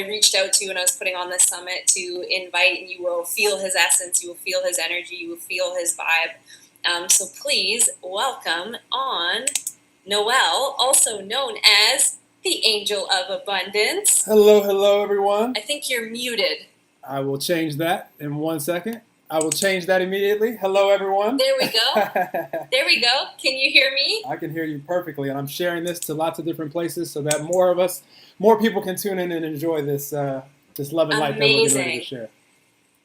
reached out to when I was putting on this summit to invite, and you will feel his essence, you will feel his energy, you will feel his vibe. So please welcome on Noel, also known as the Angel of Abundance. Hello, everyone. I think you're muted. I will change that in 1 second. I will change that immediately. Hello, everyone. There we go. There we go. Can you hear me? I can hear you perfectly, and I'm sharing this to lots of different places so that more people can tune in and enjoy this love and light that we're getting ready to share.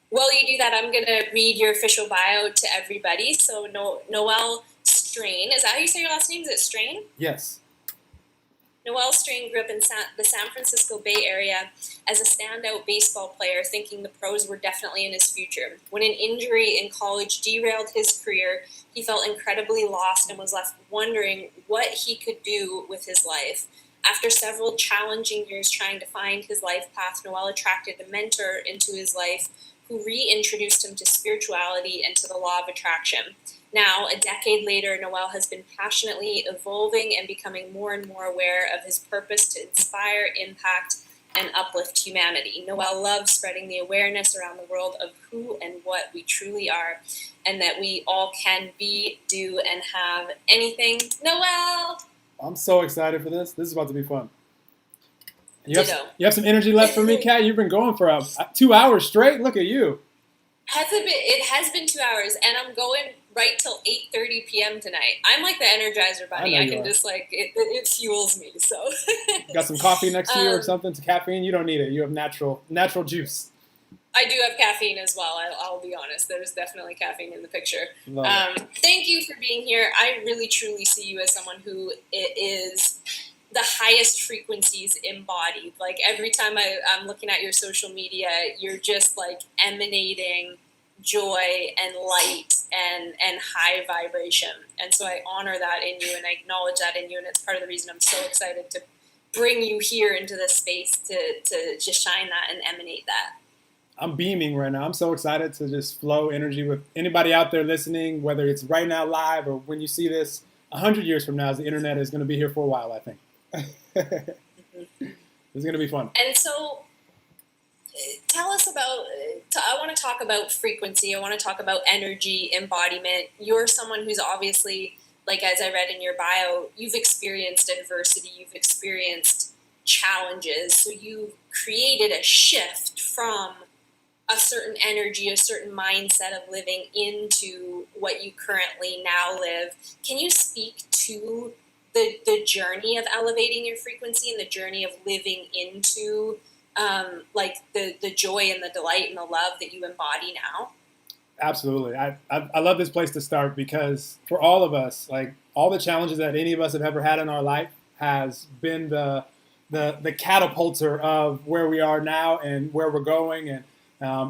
While you do that, I'm going to read your official bio to everybody. So Noel Strain, is that how you say your last name? Is it Strain? Yes. Noel Strain grew up in the San Francisco Bay Area as a standout baseball player, thinking the pros were definitely in his future. When an injury in college derailed his career, he felt incredibly lost and was left wondering what he could do with his life. After several challenging years trying to find his life path, Noel attracted a mentor into his life who reintroduced him to spirituality and to the law of attraction. Now, a decade later, Noel has been passionately evolving and becoming more and more aware of his purpose to inspire, impact, and uplift humanity. Noel loves spreading the awareness around the world of who and what we truly are, and that we all can be, do, and have anything. Noel! I'm so excited for this. This is about to be fun. You have some energy left for me, Kat? You've been going for 2 hours straight? Look at you. It has been 2 hours, and I'm going right till 8:30 p.m. tonight. I'm like the Energizer Bunny. I can just it fuels me. So got some coffee next to you or something? To caffeine? You don't need it. You have natural juice. I do have caffeine as well. I'll be honest. There's definitely caffeine in the picture. Thank you for being here. I really truly see you as someone who is the highest frequencies embodied. Like every time I'm looking at your social media, you're just like emanating joy and light and high vibration. And so I honor that in you and I acknowledge that in you. And it's part of the reason I'm so excited to bring you here into this space to just shine that and emanate that. I'm beaming right now. I'm so excited to just flow energy with anybody out there listening, whether it's right now live or when you see this 100 years from now, as the internet is going to be here for a while, I think. It's going to be fun. And so tell us about, I want to talk about frequency. I want to talk about energy, embodiment. You're someone who's obviously, like as I read in your bio, you've experienced adversity, you've experienced challenges. So you created a shift from a certain energy, a certain mindset of living into what you currently now live. Can you speak to the journey of elevating your frequency and the journey of living into like the joy and the delight and the love that you embody now? Absolutely. I love this place to start because for all of us, like all the challenges that any of us have ever had in our life has been the catapulter of where we are now and where we're going. And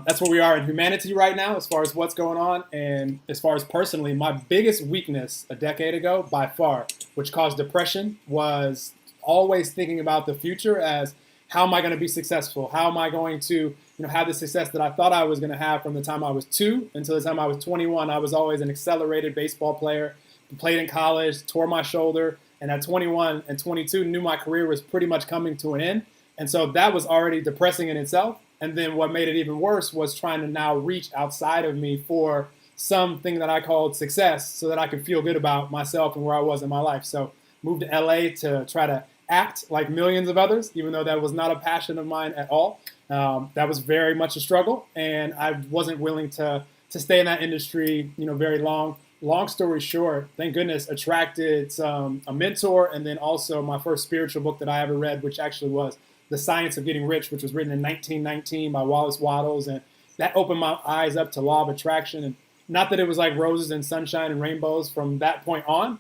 that's where we are in humanity right now as far as what's going on. And as far as personally, my biggest weakness a decade ago by far, which caused depression, was always thinking about the future as how am I going to be successful? How am I going to have the success that I thought I was going to have from the time I was 2 until the time I was 21? I was always an accelerated baseball player, played in college, tore my shoulder, and at 21 and 22 knew my career was pretty much coming to an end. And so that was already depressing in itself. And then what made it even worse was trying to now reach outside of me for something that I called success so that I could feel good about myself and where I was in my life. So moved to LA to try to act like millions of others, even though that was not a passion of mine at all. That was very much a struggle, and I wasn't willing to stay in that industry, very long. Long story short, thank goodness, attracted a mentor, and then also my first spiritual book that I ever read, which actually was The Science of Getting Rich, which was written in 1919 by Wallace Wattles, and that opened my eyes up to law of attraction. And not that it was like roses and sunshine and rainbows from that point on,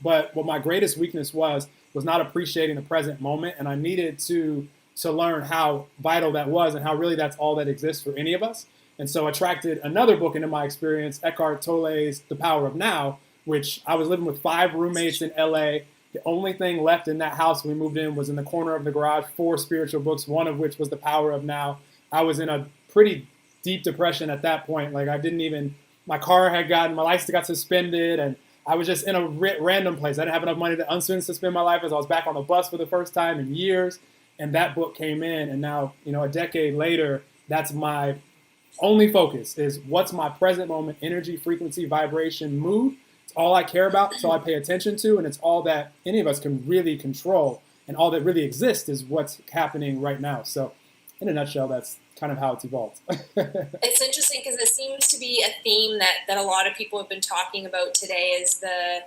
but what my greatest weakness was not appreciating the present moment, and I needed to learn how vital that was and how really that's all that exists for any of us. And so attracted another book into my experience, Eckhart Tolle's The Power of Now, which I was living with 5 roommates in LA. The only thing left in that house when we moved in was in the corner of the garage, 4 spiritual books, one of which was The Power of Now. I was in a pretty deep depression at that point. Like my car had my license got suspended, and I was just in a random place. I didn't have enough money to unsuspend my life as I was back on the bus for the first time in years. And that book came in, and now, a decade later, that's my only focus is what's my present moment energy, frequency, vibration, mood. It's all I care about. It's all I pay attention to. And it's all that any of us can really control. And all that really exists is what's happening right now. So, in a nutshell, that's kind of how it's evolved. It's interesting because it seems to be a theme that a lot of people have been talking about today is the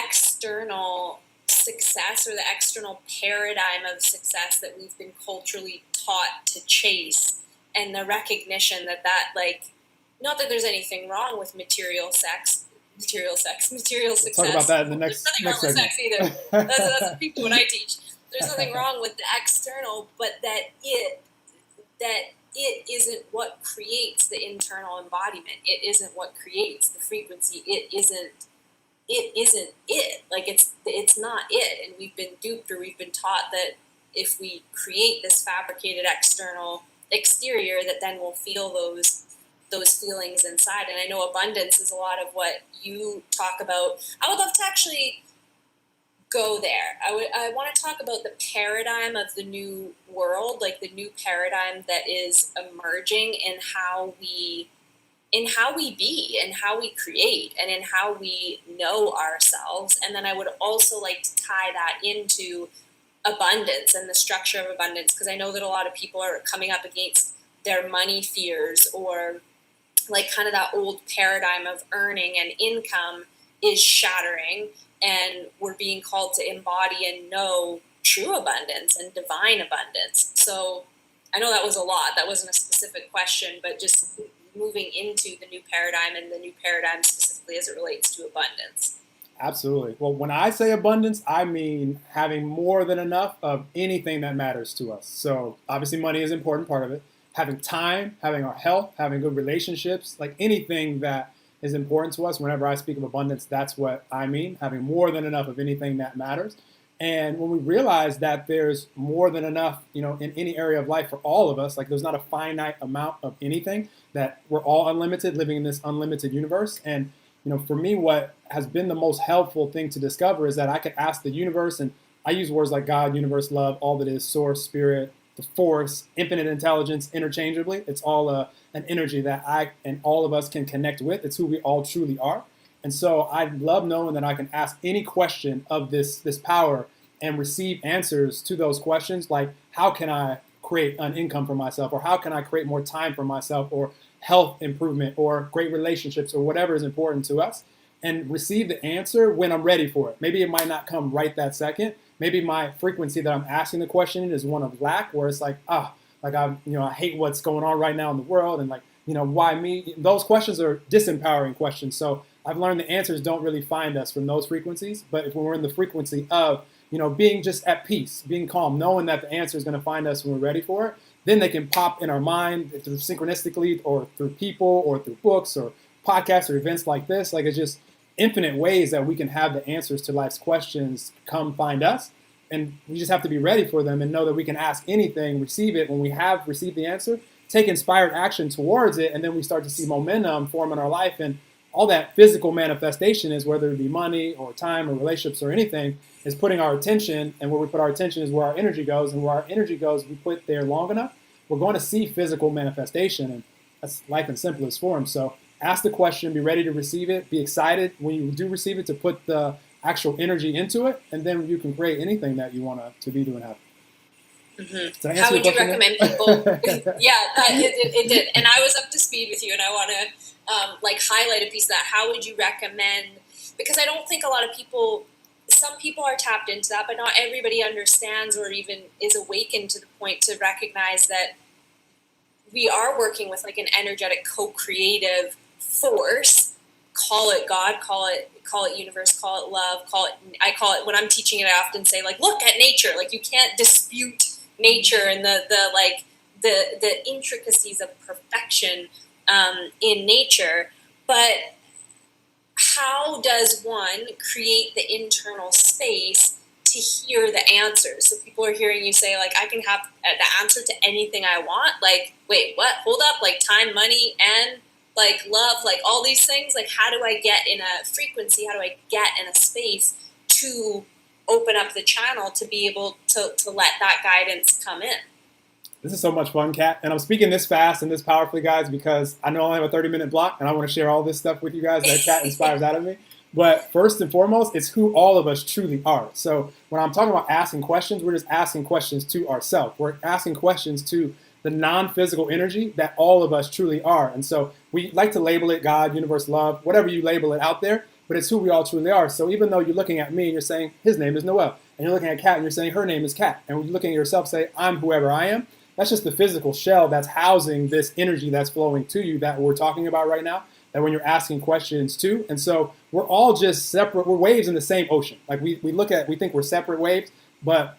external success or the external paradigm of success that we've been culturally taught to chase, and the recognition that like, not that there's anything wrong with material success. Talk about that in the next There's nothing wrong with segment. sex either. That's people what I teach. There's nothing wrong with the external, but that it isn't what creates the internal embodiment. It isn't what creates the frequency. It isn't it. Like it's not it. And we've been duped, or we've been taught that if we create this fabricated exterior, that then we'll feel those feelings inside. And I know abundance is a lot of what you talk about. I would love to actually go there. I want to talk about the paradigm of the new world, like the new paradigm that is emerging in how we be and how we create and in how we know ourselves. And then I would also like to tie that into abundance and the structure of abundance, because I know that a lot of people are coming up against their money fears, or like kind of that old paradigm of earning and income is shattering, and we're being called to embody and know true abundance and divine abundance. So I know that was a lot. That wasn't a specific question, but just moving into the new paradigm, and the new paradigm specifically as it relates to abundance. Absolutely. Well, when I say abundance, I mean having more than enough of anything that matters to us. So obviously money is an important part of it. Having time, having our health, having good relationships, like anything that is important to us. Whenever I speak of abundance, that's what I mean, having more than enough of anything that matters. And when we realize that there's more than enough, in any area of life for all of us, like there's not a finite amount of anything, that we're all unlimited, living in this unlimited universe. And, for me, what has been the most helpful thing to discover is that I could ask the universe, and I use words like God, universe, love, all that is, source, spirit, the force, infinite intelligence, interchangeably. It's all an energy that I and all of us can connect with. It's who we all truly are. And so I love knowing that I can ask any question of this power and receive answers to those questions, like how can I create an income for myself, or how can I create more time for myself, or health improvement, or great relationships, or whatever is important to us, and receive the answer when I'm ready for it. Maybe it might not come right that second. Maybe my frequency that I'm asking the question in is one of lack, where it's like, I hate what's going on right now in the world, and like, why me? Those questions are disempowering questions. So I've learned the answers don't really find us from those frequencies, but if we're in the frequency of, being just at peace, being calm, knowing that the answer is going to find us when we're ready for it, then they can pop in our mind through synchronistically, or through people, or through books, or podcasts, or events like this. Like, it's just infinite ways that we can have the answers to life's questions come find us. And we just have to be ready for them and know that we can ask anything, receive it. When we have received the answer, take inspired action towards it, and then we start to see momentum form in our life. And all that physical manifestation is, whether it be money or time or relationships or anything, is putting our attention, and where we put our attention is where our energy goes, and where our energy goes, we put there long enough, we're going to see physical manifestation. And that's life in simplest form. So ask the question, be ready to receive it, be excited when you do receive it to put the actual energy into it, and then you can create anything that you want to be doing happen. Mm-hmm. How would you recommend people? Yeah, it did. And I was up to speed with you, and I want to highlight a piece of that. How would you recommend? Because I don't think a lot of people, some people are tapped into that, but not everybody understands or even is awakened to the point to recognize that we are working with like an energetic co-creative force. Call it God, call it universe, call it love, I call it, when I'm teaching it, I often say, like, look at nature. Like, you can't dispute nature and the intricacies of perfection in nature. But how does one create the internal space to hear the answers? So people are hearing you say, like, I can have the answer to anything I want. Like, wait, what? Hold up. Like, time, money, and like love, like all these things. Like, how do I get in a frequency? How do I get in a space to open up the channel to be able to let that guidance come in. This is so much fun, Kat. And I'm speaking this fast and this powerfully, guys, because I know I have a 30-minute block and I want to share all this stuff with you guys that Kat inspires out of me. But first and foremost, it's who all of us truly are. So when I'm talking about asking questions, we're just asking questions to ourselves. We're asking questions to the non-physical energy that all of us truly are. And so we like to label it God, universe, love, whatever you label it out there, but it's who we all truly are. So even though you're looking at me and you're saying, his name is Noel, and you're looking at Kat and you're saying, her name is Kat, and you're looking at yourself, say, I'm whoever I am, that's just the physical shell that's housing this energy that's flowing to you that we're talking about right now, that when you're asking questions to. And so we're all just separate, we're waves in the same ocean. Like we think we're separate waves, but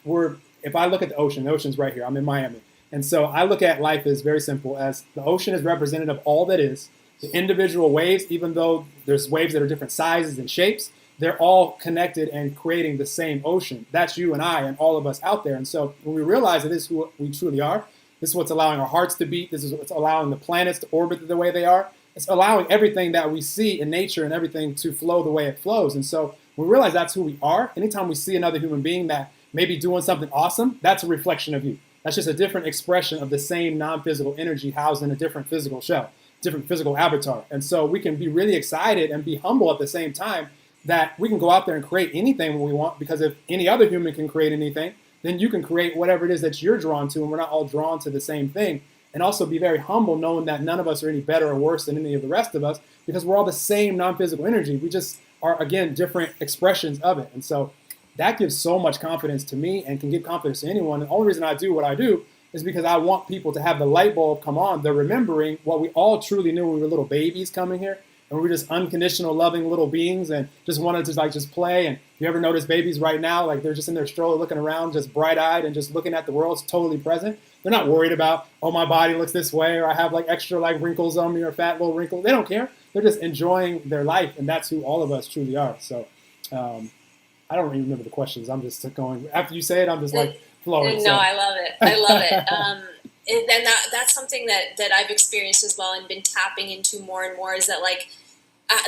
if I look at the ocean's right here, I'm in Miami. And so I look at life as very simple, as the ocean is representative of all that is. The individual waves, even though there's waves that are different sizes and shapes, they're all connected and creating the same ocean. That's you and I and all of us out there. And so when we realize that this is who we truly are, this is what's allowing our hearts to beat, this is what's allowing the planets to orbit the way they are, it's allowing everything that we see in nature and everything to flow the way it flows. And so when we realize that's who we are, anytime we see another human being that may be doing something awesome, that's a reflection of you. That's just a different expression of the same non-physical energy housed in a different physical shell, different physical avatar. And so we can be really excited and be humble at the same time that we can go out there and create anything we want, because if any other human can create anything, then you can create whatever it is that you're drawn to, and we're not all drawn to the same thing. And also be very humble, knowing that none of us are any better or worse than any of the rest of us, because we're all the same non-physical energy. We just are, again, different expressions of it. And so that gives so much confidence to me and can give confidence to anyone. And the only reason I do what I do is because I want people to have the light bulb come on. They're remembering what we all truly knew when we were little babies coming here, and we were just unconditional, loving little beings and just wanted to just play. And you ever notice babies right now, like they're just in their stroller looking around, just bright-eyed and just looking at the world, totally present. They're not worried about, oh, my body looks this way, or I have like extra like wrinkles on me or fat little wrinkles. They don't care. They're just enjoying their life, and that's who all of us truly are. So I don't even remember the questions. I'm just going, after you say it, I'm just like flowing. No, So. I love it. I love it. And that's something that I've experienced as well and been tapping into more and more, is that like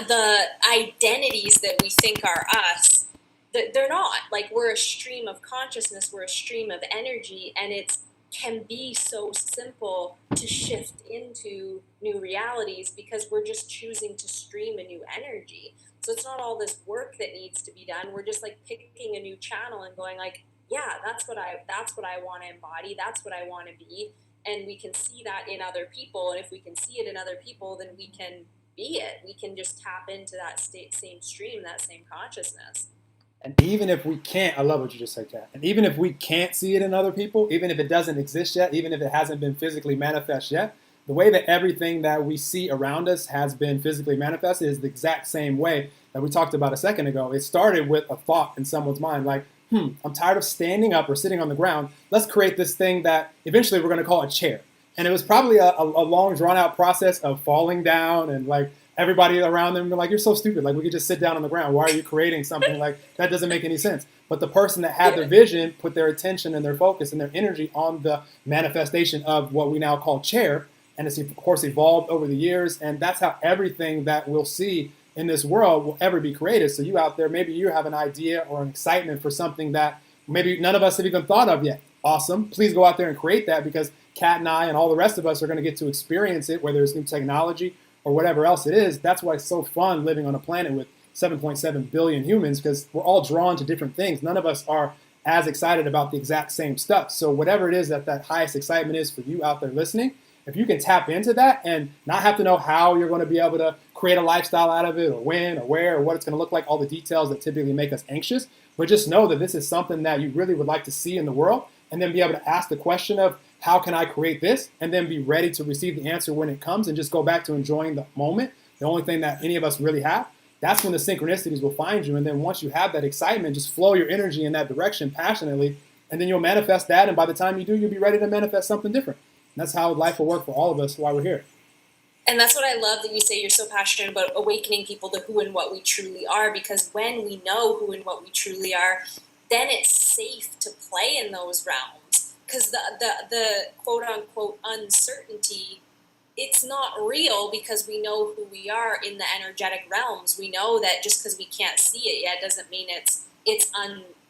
the identities that we think are us, they're not. Like, we're a stream of consciousness, we're a stream of energy, and it can be so simple to shift into new realities because we're just choosing to stream a new energy. So it's not all this work that needs to be done. We're just like picking a new channel and going like, yeah, that's what I want to embody. That's what I want to be. And we can see that in other people. And if we can see it in other people, then we can be it. We can just tap into that same stream, that same consciousness. And even if we can't, I love what you just said, Kat. And even if we can't see it in other people, even if it doesn't exist yet, even if it hasn't been physically manifest yet, the way that everything that we see around us has been physically manifested is the exact same way that we talked about a second ago. It started with a thought in someone's mind, like, I'm tired of standing up or sitting on the ground. Let's create this thing that eventually we're going to call a chair. And it was probably a long, drawn-out process of falling down, and like everybody around them were like, you're so stupid. Like, we could just sit down on the ground. Why are you creating something like that? Doesn't make any sense. But the person that had the vision put their attention and their focus and their energy on the manifestation of what we now call chair. And it's, of course, evolved over the years. And that's how everything that we'll see in this world will ever be created. So you out there, maybe you have an idea or an excitement for something that maybe none of us have even thought of yet. Awesome. Please go out there and create that, because Kat and I and all the rest of us are going to get to experience it, whether it's new technology or whatever else it is. That's why it's so fun living on a planet with 7.7 billion humans, because we're all drawn to different things. None of us are as excited about the exact same stuff. So whatever it is that highest excitement is for you out there listening, if you can tap into that and not have to know how you're going to be able to create a lifestyle out of it, or when, or where, or what it's going to look like, all the details that typically make us anxious, but just know that this is something that you really would like to see in the world, and then be able to ask the question of, how can I create this? And then be ready to receive the answer when it comes, and just go back to enjoying the moment. The only thing that any of us really have. That's when the synchronicities will find you. And then once you have that excitement, just flow your energy in that direction passionately, and then you'll manifest that. And by the time you do, you'll be ready to manifest something different. And that's how life will work for all of us while we're here. And that's what I love that you say. You're so passionate about awakening people to who and what we truly are, because when we know who and what we truly are, then it's safe to play in those realms. Because the quote-unquote uncertainty, it's not real, because we know who we are in the energetic realms. We know that just because we can't see it yet doesn't mean it's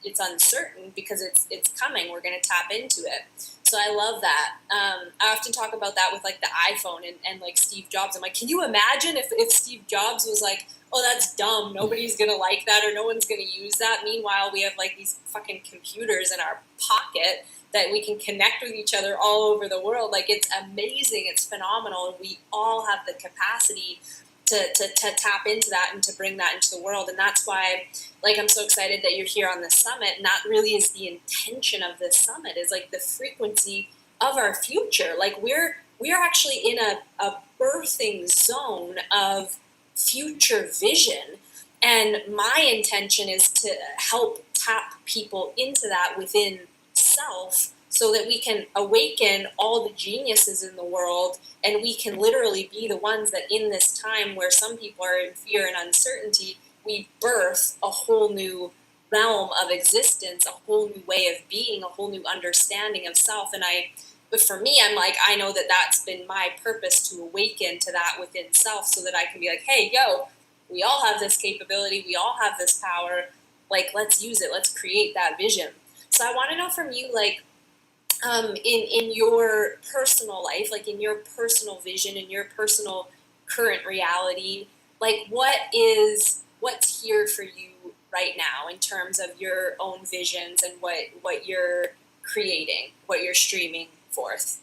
it's uncertain because it's coming. We're going to tap into it. So I love that. I often talk about that with like the iPhone and like Steve Jobs. I'm like, can you imagine if Steve Jobs was like, oh, that's dumb, nobody's gonna like that, or no one's gonna use that. Meanwhile, we have like these fucking computers in our pocket that we can connect with each other all over the world. Like, it's amazing, it's phenomenal, and we all have the capacity to tap into that and to bring that into the world. And that's why, like, I'm so excited that you're here on this summit. And that really is the intention of this summit, is like the frequency of our future. Like, we're actually in a birthing zone of future vision. And my intention is to help tap people into that within self, so that we can awaken all the geniuses in the world, and we can literally be the ones that in this time where some people are in fear and uncertainty, we birth a whole new realm of existence, a whole new way of being, a whole new understanding of self. But for me, I'm like, I know that that's been my purpose, to awaken to that within self, so that I can be like, hey, yo, we all have this capability, we all have this power, like, let's use it, let's create that vision. So I want to know from you, like, in your personal life, like in your personal vision, in your personal current reality, like what's here for you right now in terms of your own visions and what you're creating, what you're streaming forth.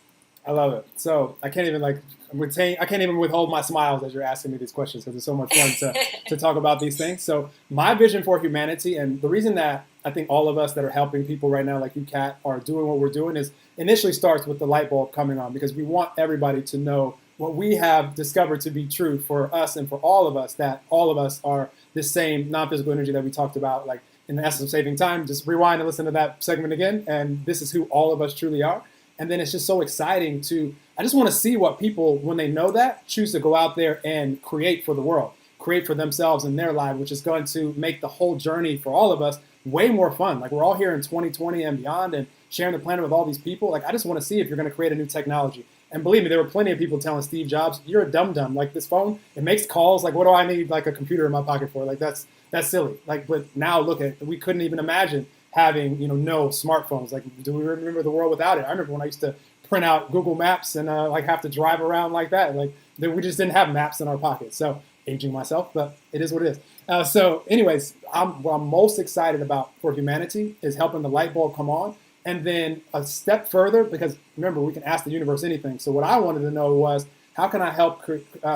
I love it. So I can't even I can't even withhold my smiles as you're asking me these questions, because it's so much fun to talk about these things. So my vision for humanity, and the reason that I think all of us that are helping people right now, like you, Kat, are doing what we're doing, is initially starts with the light bulb coming on, because we want everybody to know what we have discovered to be true for us and for all of us, that all of us are the same non-physical energy that we talked about, like in the essence of saving time. Just rewind and listen to that segment again, and this is who all of us truly are. And then it's just so exciting I just want to see what people, when they know that, choose to go out there and create for the world, create for themselves in their life, which is going to make the whole journey for all of us way more fun. Like, we're all here in 2020 and beyond and sharing the planet with all these people. Like, I just want to see if you're going to create a new technology. And believe me, there were plenty of people telling Steve Jobs, you're a dum-dum. Like, this phone, it makes calls. Like, what do I need like a computer in my pocket for? Like, that's silly. Like, but now look at, we couldn't even imagine having, no smartphones. Like, do we remember the world without it? I remember when I used to print out Google Maps and like have to drive around like that. Like, we just didn't have maps in our pockets. So, aging myself, but it is what it is. So anyways, what I'm most excited about for humanity is helping the light bulb come on. And then a step further, because remember, we can ask the universe anything. So what I wanted to know was, how can I help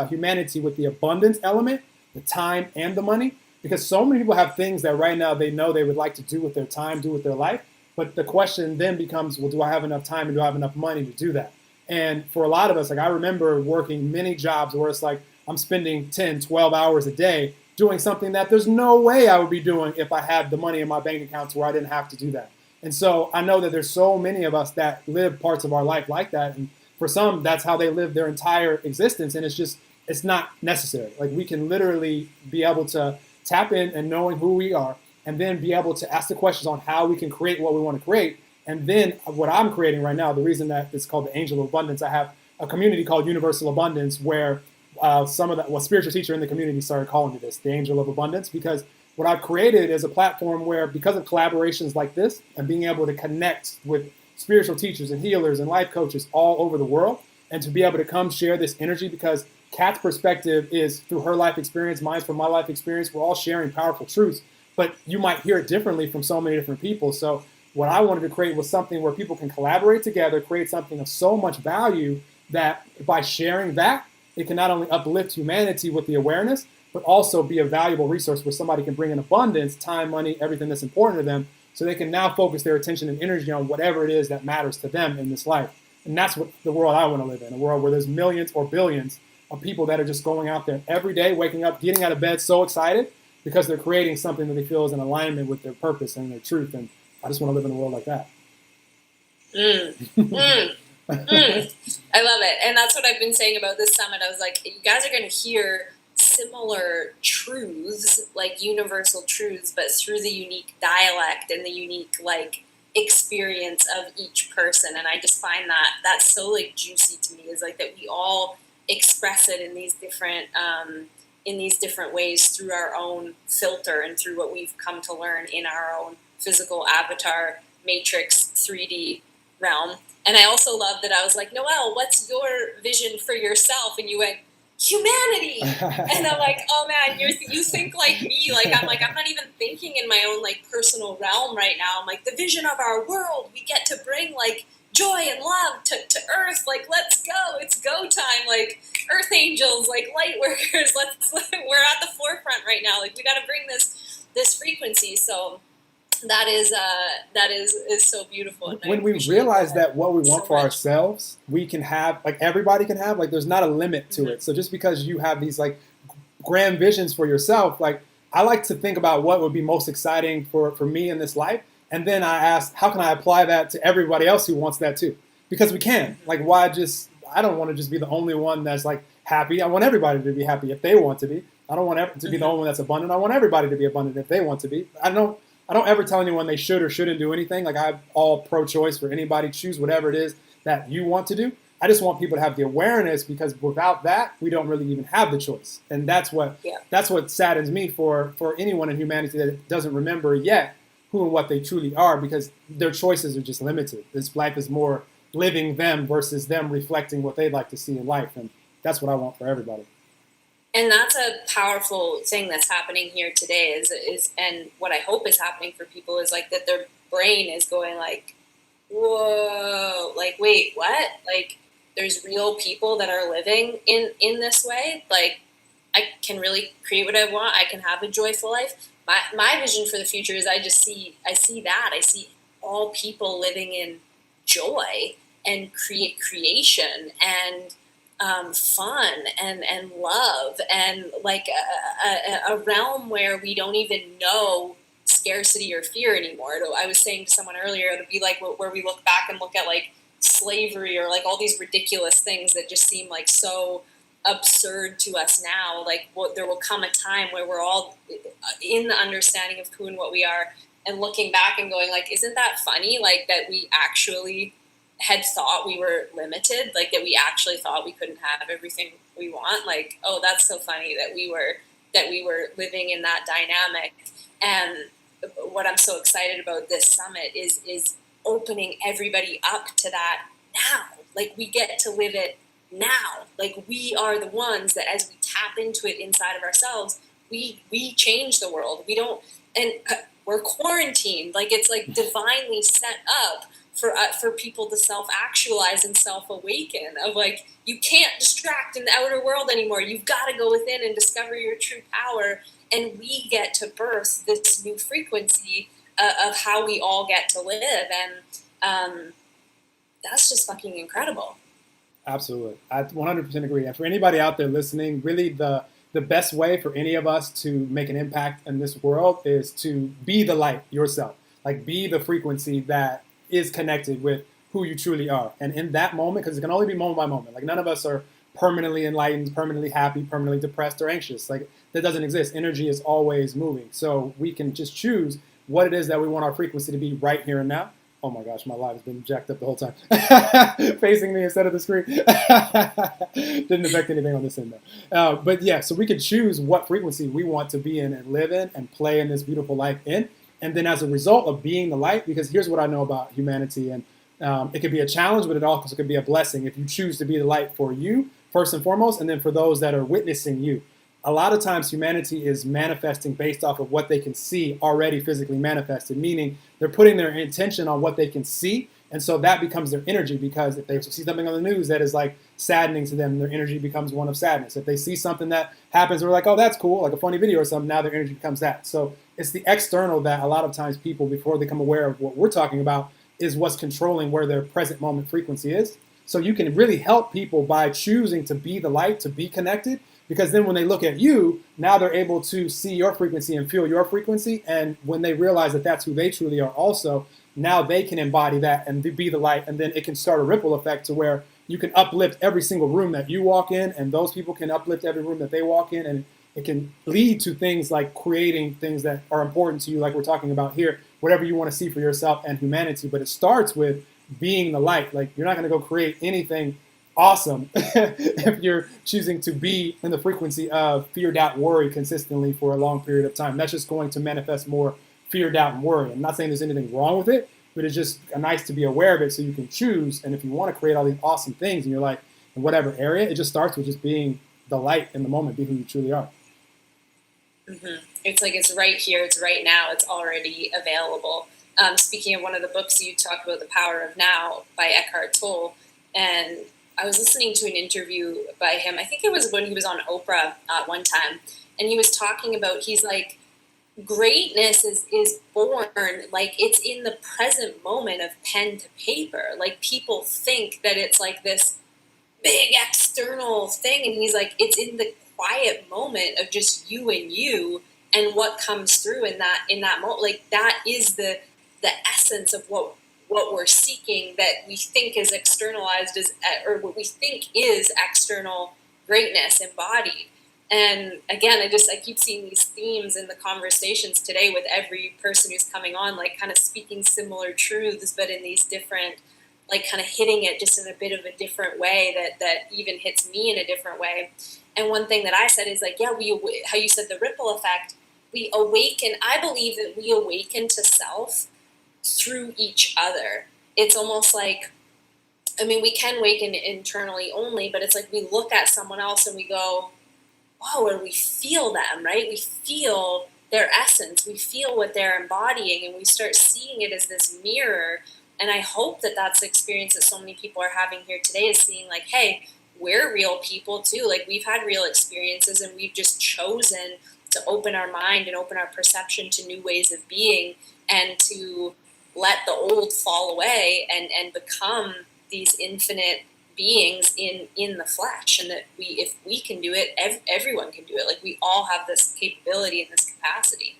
humanity with the abundance element, the time and the money? Because so many people have things that right now they know they would like to do with their time, do with their life. But the question then becomes, well, do I have enough time and do I have enough money to do that? And for a lot of us, like, I remember working many jobs where it's like I'm spending 10, 12 hours a day doing something that there's no way I would be doing if I had the money in my bank accounts where I didn't have to do that. And so I know that there's so many of us that live parts of our life like that. And for some, that's how they live their entire existence. And it's not necessary. Like, we can literally be able to tap in and knowing who we are, and then be able to ask the questions on how we can create what we want to create. And then what I'm creating right now, the reason that it's called the Angel of Abundance, I have a community called Universal Abundance, where spiritual teacher in the community started calling me this, the Angel of Abundance, because what I've created is a platform where, because of collaborations like this and being able to connect with spiritual teachers and healers and life coaches all over the world, and to be able to come share this energy, because Kat's perspective is through her life experience, mine's from my life experience. We're all sharing powerful truths, but you might hear it differently from so many different people. So what I wanted to create was something where people can collaborate together, create something of so much value that by sharing that, it can not only uplift humanity with the awareness, but also be a valuable resource where somebody can bring in abundance, time, money, everything that's important to them, so they can now focus their attention and energy on whatever it is that matters to them in this life. And that's what the world I want to live in, a world where there's millions or billions of people that are just going out there every day, waking up, getting out of bed so excited because they're creating something that they feel is in alignment with their purpose and their truth. And I just want to live in a world like that. I love it. And that's what I've been saying about this summit. I was like, you guys are going to hear similar truths, like universal truths, but through the unique dialect and the unique, like, experience of each person. And I just find that that's so, like, juicy to me, is like that we all express it in these different ways through our own filter and through what we've come to learn in our own physical avatar matrix 3D realm. And I also love that I was like, Noelle, what's your vision for yourself? And you went, humanity. And I'm like, oh man, you think like me. I'm not even thinking in my own like personal realm right now. I'm like, the vision of our world, we get to bring like joy and love to earth. Like, let's go, it's go time. Like, earth angels, like light workers, we're at the forefront right now. Like, we got to bring this frequency. So that is so beautiful. And when we realize that what we want for ourselves, we can have, like everybody can have, like there's not a limit to it. So just because you have these like grand visions for yourself, like I like to think about what would be most exciting for me in this life. And then I ask, how can I apply that to everybody else who wants that too? Because we can. Like, why just, I don't want to just be the only one that's like happy. I want everybody to be happy if they want to be. I don't want to be the only one that's abundant. I want everybody to be abundant if they want to be. I don't ever tell anyone they should or shouldn't do anything. Like, I'm all pro-choice for anybody. Choose whatever it is that you want to do. I just want people to have the awareness, because without that, we don't really even have the choice. And that's what saddens me for anyone in humanity that doesn't remember yet who and what they truly are, because their choices are just limited. This life is more living them versus them reflecting what they'd like to see in life. And that's what I want for everybody. And that's a powerful thing that's happening here today is and what I hope is happening for people is like that their brain is going like, whoa, like, wait, what? Like, there's real people that are living in this way. Like, I can really create what I want. I can have a joyful life. My vision for the future is I see all people living in joy and creation and fun and love, and like a realm where we don't even know scarcity or fear anymore. I was saying to someone earlier, it'll be like where we look back and look at like slavery or like all these ridiculous things that just seem like so absurd to us now. Like, there will come a time where we're all in the understanding of who and what we are, and looking back and going like, isn't that funny? Like, that we actually had thought we were limited, like that we actually thought we couldn't have everything we want. Like, oh, that's so funny that we were living in that dynamic. And what I'm so excited about this summit is opening everybody up to that now. Like, we get to live it now. Like, we are the ones that, as we tap into it inside of ourselves, we change the world. We don't, and we're quarantined. Like, it's like divinely set up for people to self-actualize and self-awaken, of like, you can't distract in the outer world anymore. You've got to go within and discover your true power. And we get to birth this new frequency of how we all get to live. And that's just fucking incredible. Absolutely. I 100% agree. And for anybody out there listening, really the best way for any of us to make an impact in this world is to be the light yourself. Like, be the frequency that is connected with who you truly are. And in that moment, because it can only be moment by moment, like none of us are permanently enlightened, permanently happy, permanently depressed or anxious. Like, that doesn't exist. Energy is always moving. So we can just choose what it is that we want our frequency to be right here and now. Oh my gosh, my live has been jacked up the whole time. Facing me instead of the screen. Didn't affect anything on this end though. But yeah, so we can choose what frequency we want to be in and live in and play in this beautiful life in. And then as a result of being the light, because here's what I know about humanity, and it could be a challenge, but it also could be a blessing if you choose to be the light for you, first and foremost, and then for those that are witnessing you. A lot of times humanity is manifesting based off of what they can see already physically manifested, meaning they're putting their intention on what they can see, and so that becomes their energy, because if they see something on the news that is like saddening to them, their energy becomes one of sadness. If they see something that happens, they're like, oh, that's cool, like a funny video or something, now their energy becomes that. So it's the external that a lot of times people, before they become aware of what we're talking about, is what's controlling where their present moment frequency is. So you can really help people by choosing to be the light, to be connected, because then when they look at you, now they're able to see your frequency and feel your frequency. And when they realize that that's who they truly are also, now they can embody that and be the light. And then it can start a ripple effect to where you can uplift every single room that you walk in, and those people can uplift every room that they walk in. And it can lead to things like creating things that are important to you, like we're talking about here, whatever you want to see for yourself and humanity. But it starts with being the light. Like, you're not going to go create anything awesome if you're choosing to be in the frequency of fear, doubt, worry consistently for a long period of time. That's just going to manifest more fear, doubt, and worry. I'm not saying there's anything wrong with it, but it's just nice to be aware of it so you can choose. And if you want to create all these awesome things in your life in whatever area, it just starts with just being the light in the moment, be who you truly are. Mm-hmm. It's like it's right here, it's right now, it's already available. Speaking of one of the books, you talked about The Power of Now by Eckhart Tolle, and I was listening to an interview by him. I think it was when he was on Oprah one time, and he was talking about, he's like, greatness is born, like it's in the present moment of pen to paper. Like people think that it's like this big external thing, and he's like, it's in the quiet moment of just you and you, and what comes through in that moment. Like that is the essence of what we're seeking, that we think is externalized as, or what we think is external greatness embodied. And again, I keep seeing these themes in the conversations today with every person who's coming on, like kind of speaking similar truths, but in these different, like kind of hitting it just in a bit of a different way that even hits me in a different way. And one thing that I said is like, yeah, how you said the ripple effect, we awaken. I believe that we awaken to self through each other. It's almost like, I mean, we can awaken internally only, but it's like we look at someone else and we go, wow, and we feel them, right? We feel their essence. We feel what they're embodying, and we start seeing it as this mirror. And I hope that that's the experience that so many people are having here today, is seeing like, hey, we're real people too. Like we've had real experiences, and we've just chosen to open our mind and open our perception to new ways of being, and to let the old fall away and become these infinite beings in the flesh. And that if we can do it, everyone can do it. Like we all have this capability and this capacity.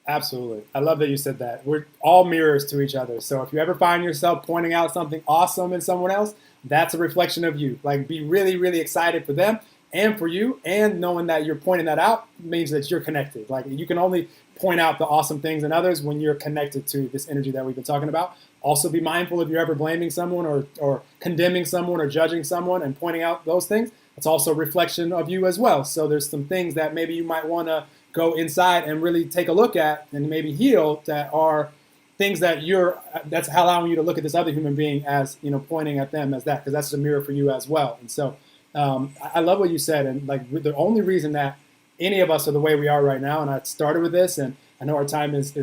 Absolutely. I love that you said that. We're all mirrors to each other. So if you ever find yourself pointing out something awesome in someone else, that's a reflection of you. Like be really, really excited for them and for you, and knowing that you're pointing that out means that you're connected. Like you can only point out the awesome things in others when you're connected to this energy that we've been talking about. Also be mindful if you're ever blaming someone or condemning someone or judging someone and pointing out those things. It's also a reflection of you as well. So there's some things that maybe you might want to go inside and really take a look at and maybe heal, that are things that's allowing you to look at this other human being as, pointing at them as that, because that's a mirror for you as well. And so I love what you said. And like the only reason that any of us are the way we are right now, and I started with this, and I know our time is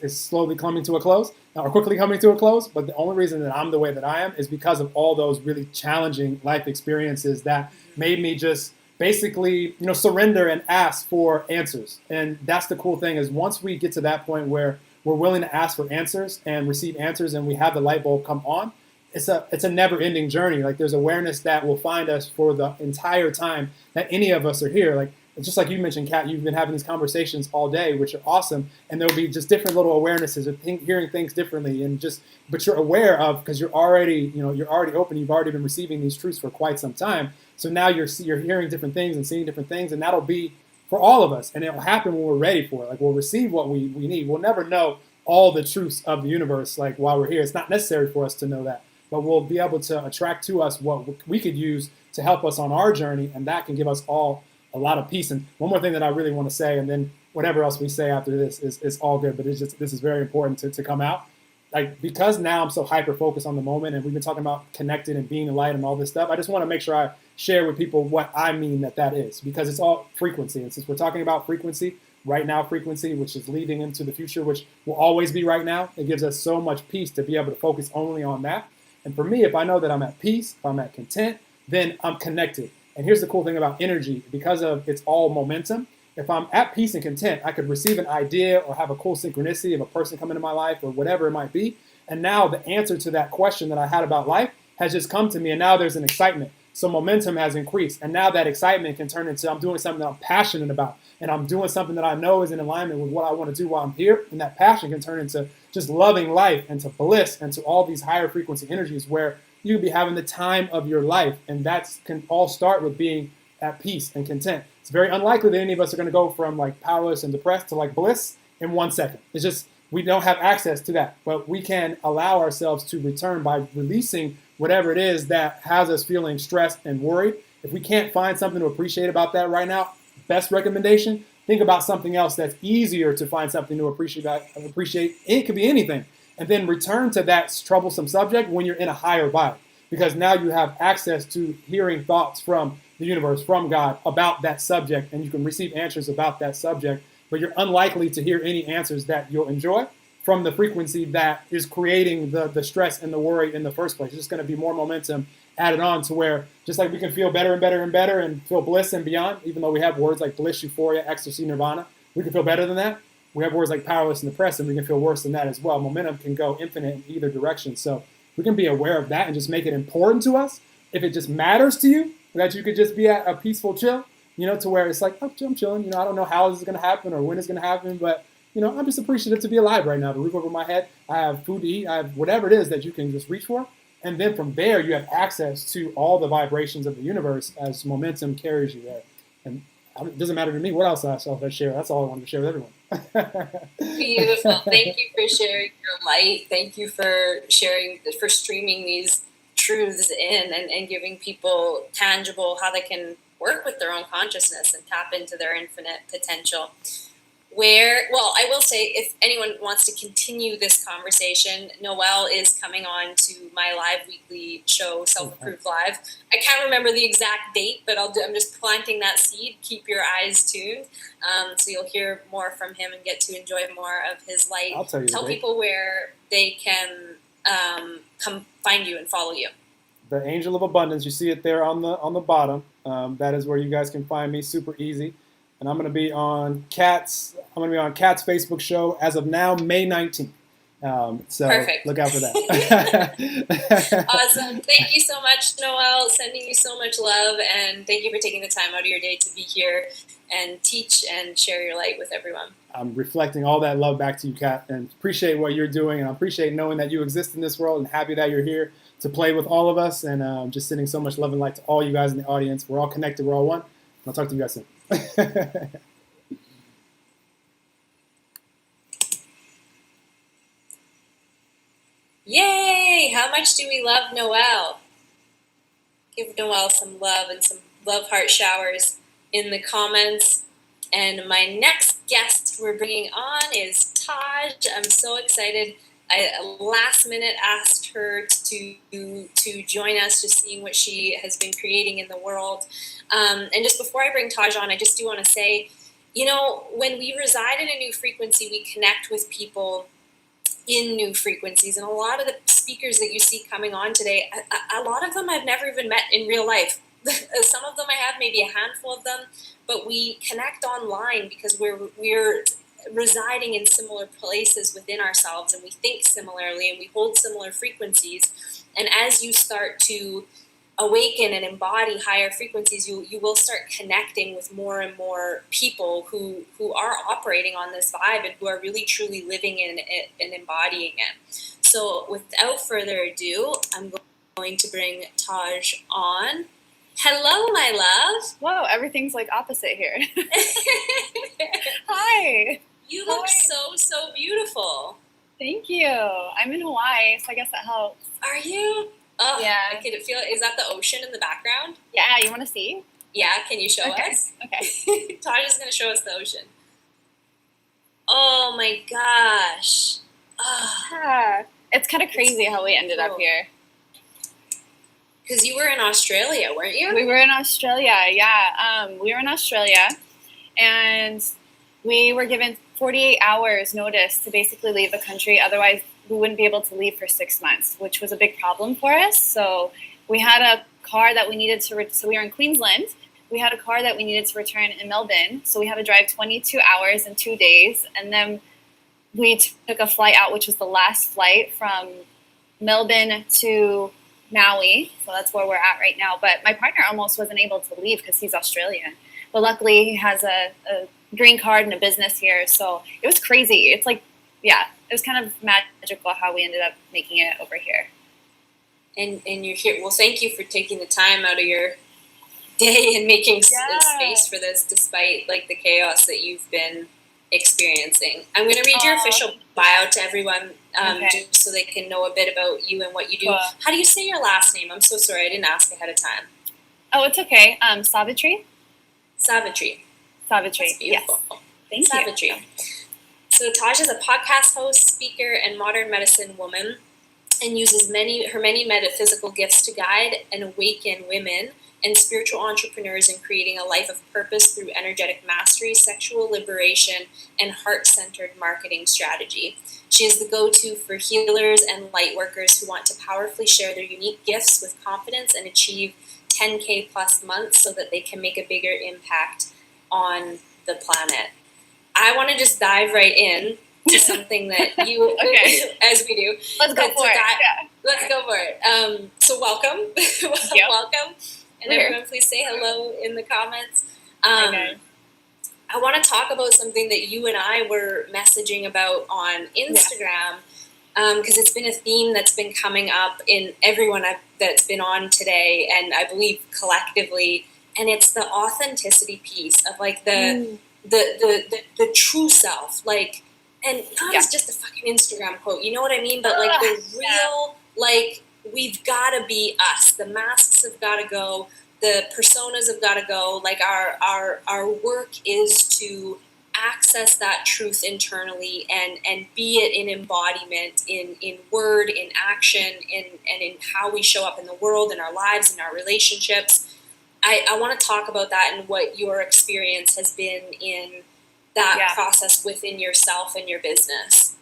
slowly coming to a close, or quickly coming to a close, but the only reason that I'm the way that I am is because of all those really challenging life experiences that made me just basically, surrender and ask for answers. And that's the cool thing, is once we get to that point where we're willing to ask for answers and receive answers, and we have the light bulb come on, it's a never-ending journey. Like there's awareness that will find us for the entire time that any of us are here. Like just like you mentioned, Kat, you've been having these conversations all day, which are awesome, and there'll be just different little awarenesses of hearing things differently, but you're aware of, because you're already open. You've already been receiving these truths for quite some time. So now you're hearing different things and seeing different things, and that'll be for all of us, and it'll happen when we're ready for it. Like we'll receive what we need. We'll never know all the truths of the universe like while we're here. It's not necessary for us to know that, but we'll be able to attract to us what we could use to help us on our journey, and that can give us all a lot of peace. And one more thing that I really want to say, and then whatever else we say after this is all good, but this is very important to come out. Like, because now I'm so hyper focused on the moment, and we've been talking about connected and being the light and all this stuff, I just want to make sure I share with people what I mean that is, because it's all frequency. And since we're talking about frequency, right now frequency, which is leading into the future, which will always be right now, it gives us so much peace to be able to focus only on that. And for me, if I know that I'm at peace, if I'm at content, then I'm connected. And here's the cool thing about energy, because of it's all momentum. If I'm at peace and content, I could receive an idea or have a cool synchronicity of a person coming into my life or whatever it might be. And now the answer to that question that I had about life has just come to me, and now there's an excitement. So momentum has increased. And now that excitement can turn into, I'm doing something that I'm passionate about, and I'm doing something that I know is in alignment with what I want to do while I'm here. And that passion can turn into just loving life and to bliss and to all these higher frequency energies where you could be having the time of your life. And that can all start with being at peace and content. It's very unlikely that any of us are going to go from like powerless and depressed to like bliss in 1 second. It's just, we don't have access to that, but we can allow ourselves to return by releasing whatever it is that has us feeling stressed and worried. If we can't find something to appreciate about that right now, best recommendation, think about something else that's easier to find something to appreciate. It could be anything. And then return to that troublesome subject when you're in a higher vibe. Because now you have access to hearing thoughts from the universe, from God, about that subject, and you can receive answers about that subject. But you're unlikely to hear any answers that you'll enjoy from the frequency that is creating the stress and the worry in the first place. It's just going to be more momentum added on to where just like we can feel better and better and better and feel bliss and beyond, even though we have words like bliss, euphoria, ecstasy, nirvana, we can feel better than that. We have words like powerless and depressed, and we can feel worse than that as well. Momentum can go infinite in either direction. So we can be aware of that and just make it important to us. If it just matters to you, that you could just be at a peaceful chill, to where it's like, oh, I'm chilling. I don't know how this is going to happen or when it's going to happen, but, I'm just appreciative to be alive right now. The roof over my head, I have food to eat, I have whatever it is that you can just reach for. And then from there, you have access to all the vibrations of the universe as momentum carries you there. And it doesn't matter to me what else I share. That's all I wanted to share with everyone. Beautiful. Thank you for sharing your light. Thank you for streaming these truths in and giving people tangible how they can work with their own consciousness and tap into their infinite potential. I will say, if anyone wants to continue this conversation, Noelle is coming on to my live weekly show, Self-Approved Live. I can't remember the exact date, but I'm just planting that seed. Keep your eyes tuned. So you'll hear more from him and get to enjoy more of his light. I'll tell you. Tell people where they can come find you and follow you. The Angel of Abundance, you see it there on the bottom. That is where you guys can find me, super easy. And I'm going to be on Kat's Facebook show as of now, May 19th. So Perfect. Look out for that. Awesome. Thank you so much, Noelle. Sending you so much love, and thank you for taking the time out of your day to be here and teach and share your light with everyone. I'm reflecting all that love back to you, Kat, and appreciate what you're doing, and I appreciate knowing that you exist in this world, and happy that you're here to play with all of us, and just sending so much love and light to all you guys in the audience. We're all connected. We're all one. I'll talk to you guys soon. Yay! How much do we love Noelle? Give Noelle some love and some love heart showers in the comments. And my next guest we're bringing on is Taj. I'm so excited. I last minute asked her to join us, just seeing what she has been creating in the world. And just before I bring Taj on, I just do want to say, when we reside in a new frequency, we connect with people in new frequencies. And a lot of the speakers that you see coming on today, a lot of them I've never even met in real life. Some of them I have, maybe a handful of them, but we connect online because we're residing in similar places within ourselves, and we think similarly, and we hold similar frequencies. And as you start to awaken and embody higher frequencies, you will start connecting with more and more people who are operating on this vibe and who are really truly living in it and embodying it. So without further ado, I'm going to bring Taj on. Hello, my love. Whoa, everything's like opposite here. Hi. You look so beautiful. Thank you. I'm in Hawaii, so I guess that helps. Are you? Oh, yeah. I could feel it. Is that the ocean in the background? Yeah, you want to see? Yeah, can you show us? Okay. Taj is going to show us the ocean. Oh my gosh. Oh. Yeah. It's kind of crazy how we ended up here. Because you were in Australia, weren't you? We were in Australia, yeah. We were in Australia, and we were given 48 hours notice to basically leave the country. Otherwise, we wouldn't be able to leave for 6 months, which was a big problem for us. So we had a car that we needed to, so we were in Queensland. We had a car that we needed to return in Melbourne. So we had to drive 22 hours in 2 days. And then we took a flight out, which was the last flight from Melbourne to Maui. So that's where we're at right now. But my partner almost wasn't able to leave because he's Australian. But luckily he has a green card and a business here. So it was crazy. It's like, yeah, it was kind of magical how we ended up making it over here. And you're here. Well, thank you for taking the time out of your day and making space for this, despite like the chaos that you've been experiencing. I'm going to read your official bio to everyone, just so they can know a bit about you and what you do. Cool. How do you say your last name? I'm so sorry, I didn't ask ahead of time. Oh, it's okay. Savitri. Savitri. Savitri. That's beautiful. Yes. Thank Savitri. you. So Taj is a podcast host, speaker, and modern medicine woman, and uses her many metaphysical gifts to guide and awaken women and spiritual entrepreneurs in creating a life of purpose through energetic mastery, sexual liberation, and heart-centered marketing strategy. She is the go-to for healers and light workers who want to powerfully share their unique gifts with confidence and achieve 10K plus months so that they can make a bigger impact on the planet. I want to just dive right in to something that you, Okay. as we do. Let's go for it. Yeah. Let's go for it. So welcome. Yep. Welcome. And everyone, please say hello in the comments. Okay. I want to talk about something that you and I were messaging about on Instagram, because it's been a theme that's been coming up in everyone that's been on today, and I believe collectively, and it's the authenticity piece of like the true self, like, and not as just a fucking Instagram quote, you know what I mean? But like the real, like, we've got to be us. The masks have got to go. The personas have got to go. Like our work is to access that truth internally and be it in embodiment, in word, in action, and in how we show up in the world, in our lives, in our relationships. I want to talk about that and what your experience has been in that process within yourself and your business.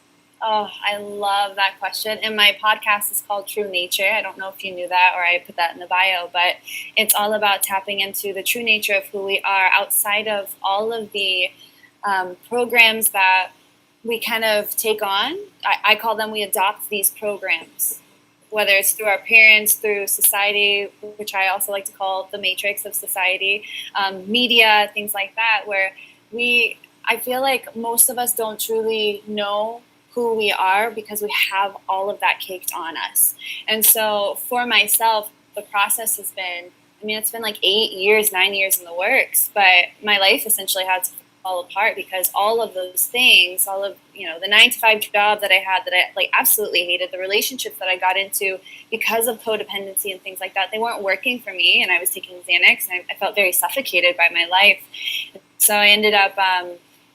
Oh, I love that question. And my podcast is called True Nature. I don't know if you knew that or I put that in the bio, but it's all about tapping into the true nature of who we are outside of all of the programs that we kind of take on. I call them, we adopt these programs, whether it's through our parents, through society, which I also like to call the matrix of society, media, things like that, where I feel like most of us don't truly know who we are because we have all of that caked on us. And so for myself, the process has been, it's been like 9 years in the works, but my life essentially had to fall apart because all of those things, all of, the 9-to-5 job that I had that I like absolutely hated, the relationships that I got into because of codependency and things like that, they weren't working for me, and I was taking Xanax, and I felt very suffocated by my life. So I ended up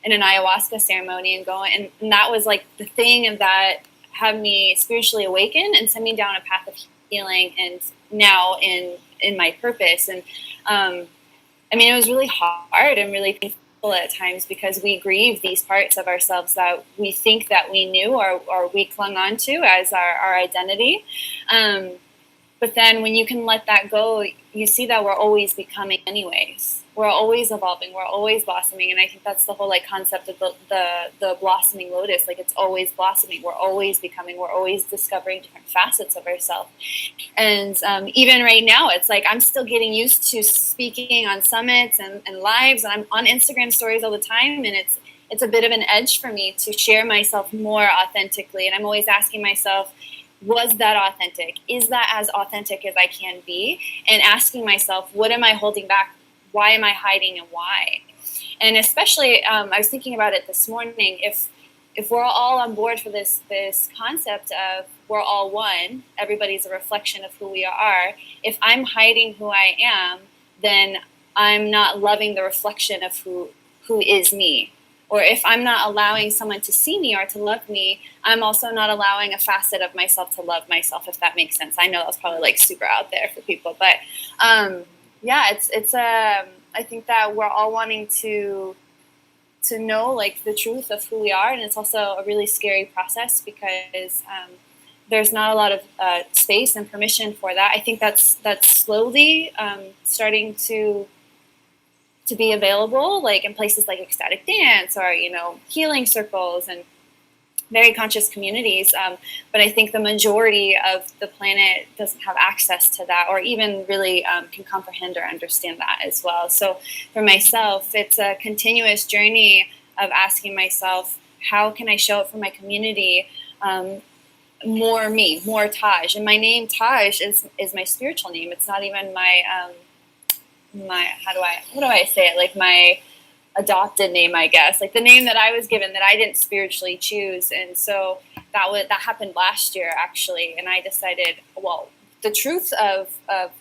in an ayahuasca ceremony and that was like the thing that had me spiritually awaken and send me down a path of healing, and now in my purpose. And it was really hard and really painful at times because we grieve these parts of ourselves that we think that we knew or we clung on to as our identity. But then when you can let that go, you see that we're always becoming anyways. We're always evolving. We're always blossoming. And I think that's the whole concept of the blossoming lotus. Like, it's always blossoming. We're always becoming. We're always discovering different facets of ourselves. And even right now, it's like I'm still getting used to speaking on summits and lives. And I'm on Instagram stories all the time. And it's a bit of an edge for me to share myself more authentically. And I'm always asking myself, was that authentic? Is that as authentic as I can be? And asking myself, what am I holding back? Why am I hiding, and why? And especially, I was thinking about it this morning. If we're all on board for this concept of we're all one, everybody's a reflection of who we are. If I'm hiding who I am, then I'm not loving the reflection of who is me. Or if I'm not allowing someone to see me or to love me, I'm also not allowing a facet of myself to love myself, if that makes sense. I know that's probably super out there for people, but I think that we're all wanting to know the truth of who we are, and it's also a really scary process because there's not a lot of space and permission for that. I think that's slowly starting to be available, in places like ecstatic dance or healing circles and very conscious communities. But I think the majority of the planet doesn't have access to that, or even really can comprehend or understand that as well. So for myself, it's a continuous journey of asking myself, how can I show up for my community? More me, more Taj. And my name Taj is my spiritual name. It's not even my what do I say it? My adopted name, I guess, the name that I was given that I didn't spiritually choose. And so that happened last year, actually. And I decided, well, the truth of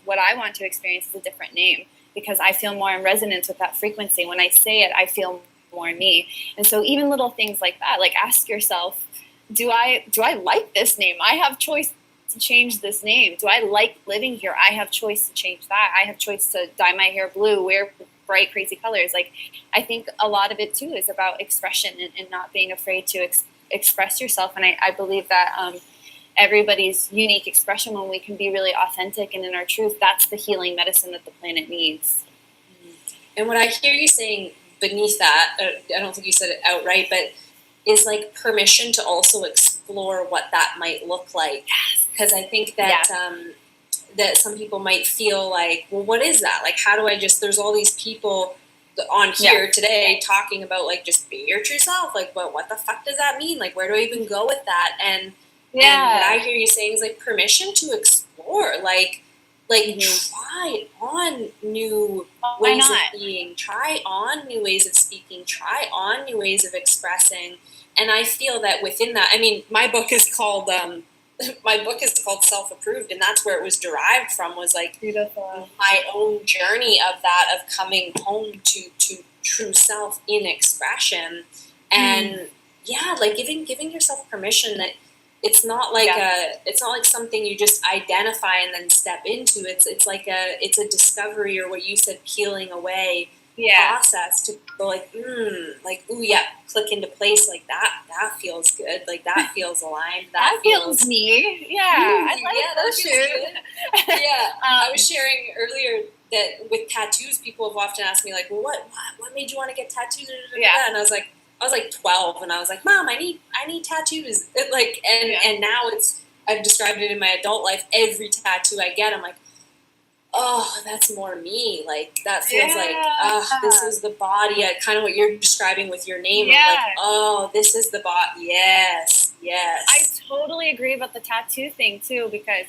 what I want to experience is a different name, because I feel more in resonance with that frequency. When I say it, I feel more me. And so even little things like that, like ask yourself, do I like this name? I have choice to change this name. Do I like living here? I have choice to change that. I have choice to dye my hair blue, wear bright, crazy colors. Like, I think a lot of it too is about expression and not being afraid to express yourself. And I believe that everybody's unique expression, when we can be really authentic and in our truth, that's the healing medicine that the planet needs. And what I hear you saying beneath that, I don't think you said it outright, but is like permission to also explore what that might look like. Because I think that that some people might feel like, well, what is that? Like, how do I just, there's all these people on here today talking about like, just be your true self. Like, well, what the fuck does that mean? Like, where do I even go with that? And what I hear you saying is like permission to explore, like try on new ways of being, try on new ways of speaking, try on new ways of expressing. And I feel that within that, I mean, my book is called Self-Approved, and that's where it was derived from, was like beautiful. My own journey of that, of coming home to true self in expression. And like giving yourself permission that it's not like it's not like something you just identify and then step into. It's like it's a discovery, or what you said, peeling away process to go like, click into place, like that feels good, like that feels aligned, that feels me. I like that feels good. I was sharing earlier that with tattoos, people have often asked me like, well, what made you want to get tattoos? And I was like 12, and I was like, Mom, I need tattoos. And now I've described it in my adult life. Every tattoo I get, I'm like, oh, that's more me. Like, that feels like, this is the body. Kind of what you're describing with your name. Yeah. Like, oh, this is the body. Yes. I totally agree about the tattoo thing too, because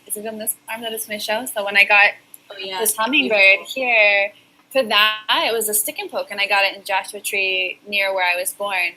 is it on this arm that it's going to show? So when I got this hummingbird here, for that, it was a stick and poke, and I got it in Joshua Tree near where I was born.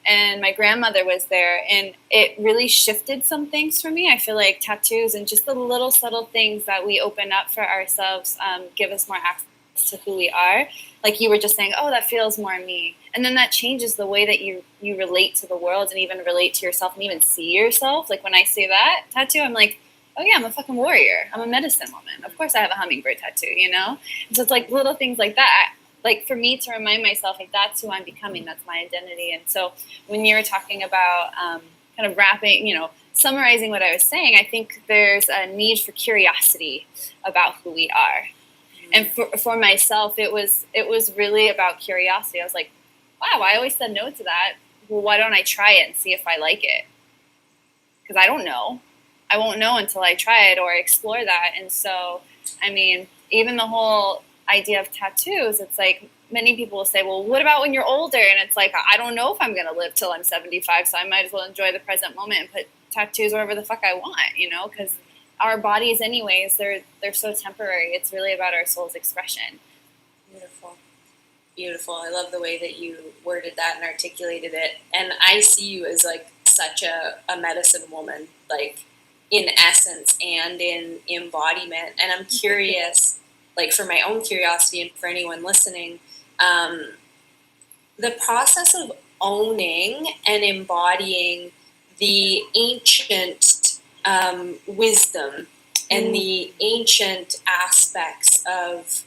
And my grandmother was there, and it really shifted some things for me. I feel like tattoos and just the little subtle things that we open up for ourselves give us more access to who we are. Like you were just saying, oh, that feels more me. And then that changes the way that you relate to the world, and even relate to yourself, and even see yourself. Like when I see that tattoo, I'm like, oh yeah, I'm a fucking warrior. I'm a medicine woman. Of course I have a hummingbird tattoo, you know? And so it's like little things like that. Like for me to remind myself, like that's who I'm becoming, that's my identity. And so when you were talking about kind of wrapping, summarizing what I was saying, I think there's a need for curiosity about who we are. And for myself, it was really about curiosity. I was like, wow, I always said no to that. Well, why don't I try it and see if I like it? Because I don't know. I won't know until I try it or explore that. And so, I mean, even the whole idea of tattoos, it's like many people will say, well, what about when you're older? And it's like, I don't know if I'm going to live till I'm 75, so I might as well enjoy the present moment and put tattoos wherever the fuck I want, because our bodies anyways, they're so temporary. It's really about our soul's expression. Beautiful. I love the way that you worded that and articulated it. And I see you as like such a medicine woman, like in essence and in embodiment. And I'm curious, like for my own curiosity and for anyone listening, the process of owning and embodying the ancient wisdom and the ancient aspects of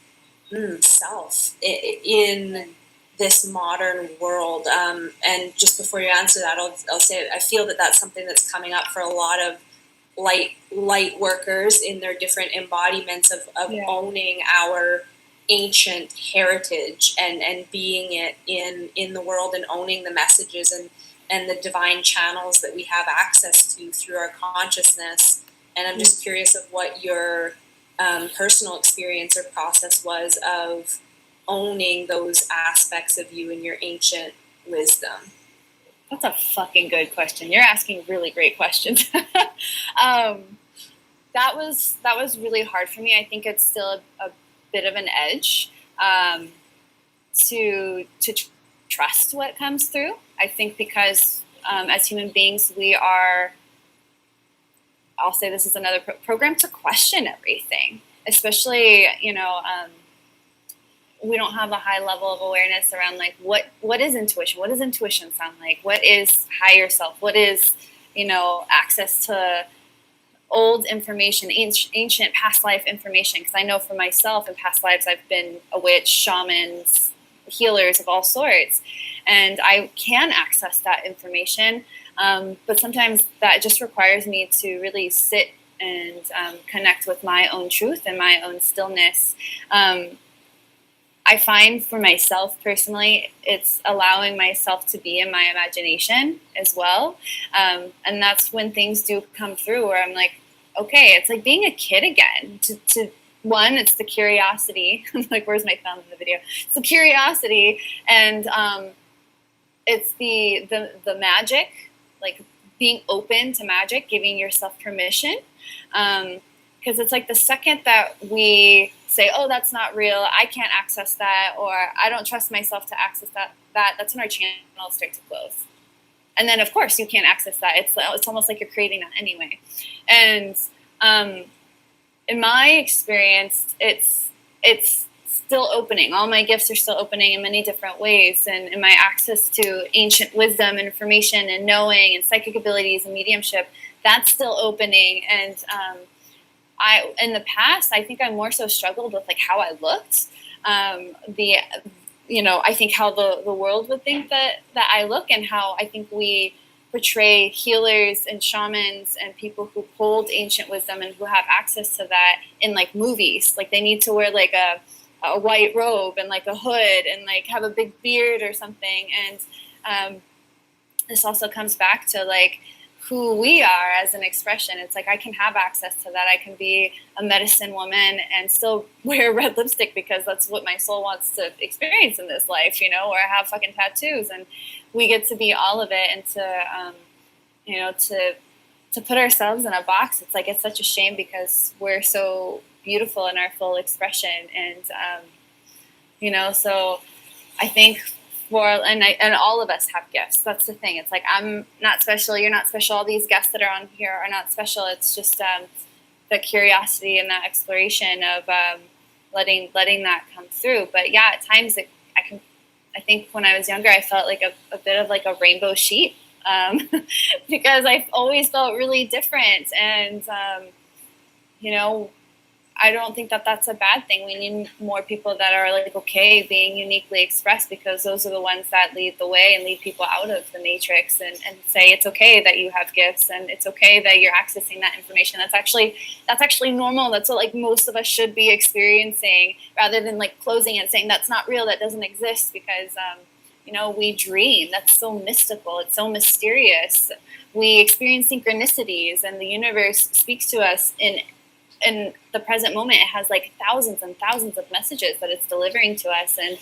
self in this modern world. And just before you answer that, I'll say I feel that that's something that's coming up for a lot of light workers in their different embodiments of owning our ancient heritage and being it in the world, and owning the messages and the divine channels that we have access to through our consciousness. And I'm just curious of what your personal experience or process was of owning those aspects of you and your ancient wisdom. That's a fucking good question. You're asking really great questions. That was really hard for me. I think it's still a bit of an edge to trust what comes through. I think because as human beings, we are I'll say this is another program to question everything, especially, we don't have a high level of awareness around like what is intuition? What does intuition sound like? What is higher self? What is, access to old information, ancient past life information? Because I know for myself in past lives I've been a witch, shamans, healers of all sorts, and I can access that information. But sometimes that just requires me to really sit and connect with my own truth and my own stillness. I find for myself personally, it's allowing myself to be in my imagination as well. And that's when things do come through where I'm like, okay, it's like being a kid again. One, it's the curiosity. Like, where's my thumb in the video? It's the curiosity, and it's the magic, like being open to magic, giving yourself permission. Because it's like the second that we say, oh, that's not real, I can't access that, or I don't trust myself to access that's when our channels start to close. And then, of course, you can't access that. It's almost like you're creating that anyway. And in my experience, it's still opening. All my gifts are still opening in many different ways. And in my access to ancient wisdom and information and knowing and psychic abilities and mediumship, that's still opening. And in the past, I think I more so struggled with like how I looked. I think how the world would think that I look, and how I think we portray healers and shamans and people who hold ancient wisdom and who have access to that in like movies. Like they need to wear like a white robe and like a hood and like have a big beard or something. And this also comes back to like who we are as an expression. It's like I can have access to that. I can be a medicine woman and still wear red lipstick because that's what my soul wants to experience in this life, or I have fucking tattoos, and we get to be all of it. And to put ourselves in a box, it's like it's such a shame because we're so beautiful in our full expression. And so I think and all of us have gifts. That's the thing. It's like I'm not special, you're not special, all these guests that are on here are not special. It's just the curiosity and that exploration of letting that come through. But yeah, at times I think when I was younger, I felt like a bit of like a rainbow sheep because I've always felt really different. And I don't think that that's a bad thing. We need more people that are like okay being uniquely expressed, because those are the ones that lead the way and lead people out of the matrix and say it's okay that you have gifts and it's okay that you're accessing that information. That's actually normal. That's what like most of us should be experiencing, rather than like closing it and saying that's not real, that doesn't exist, because we dream. That's so mystical. It's so mysterious. We experience synchronicities, and the universe speaks to us in the present moment. It has like thousands and thousands of messages that it's delivering to us. And,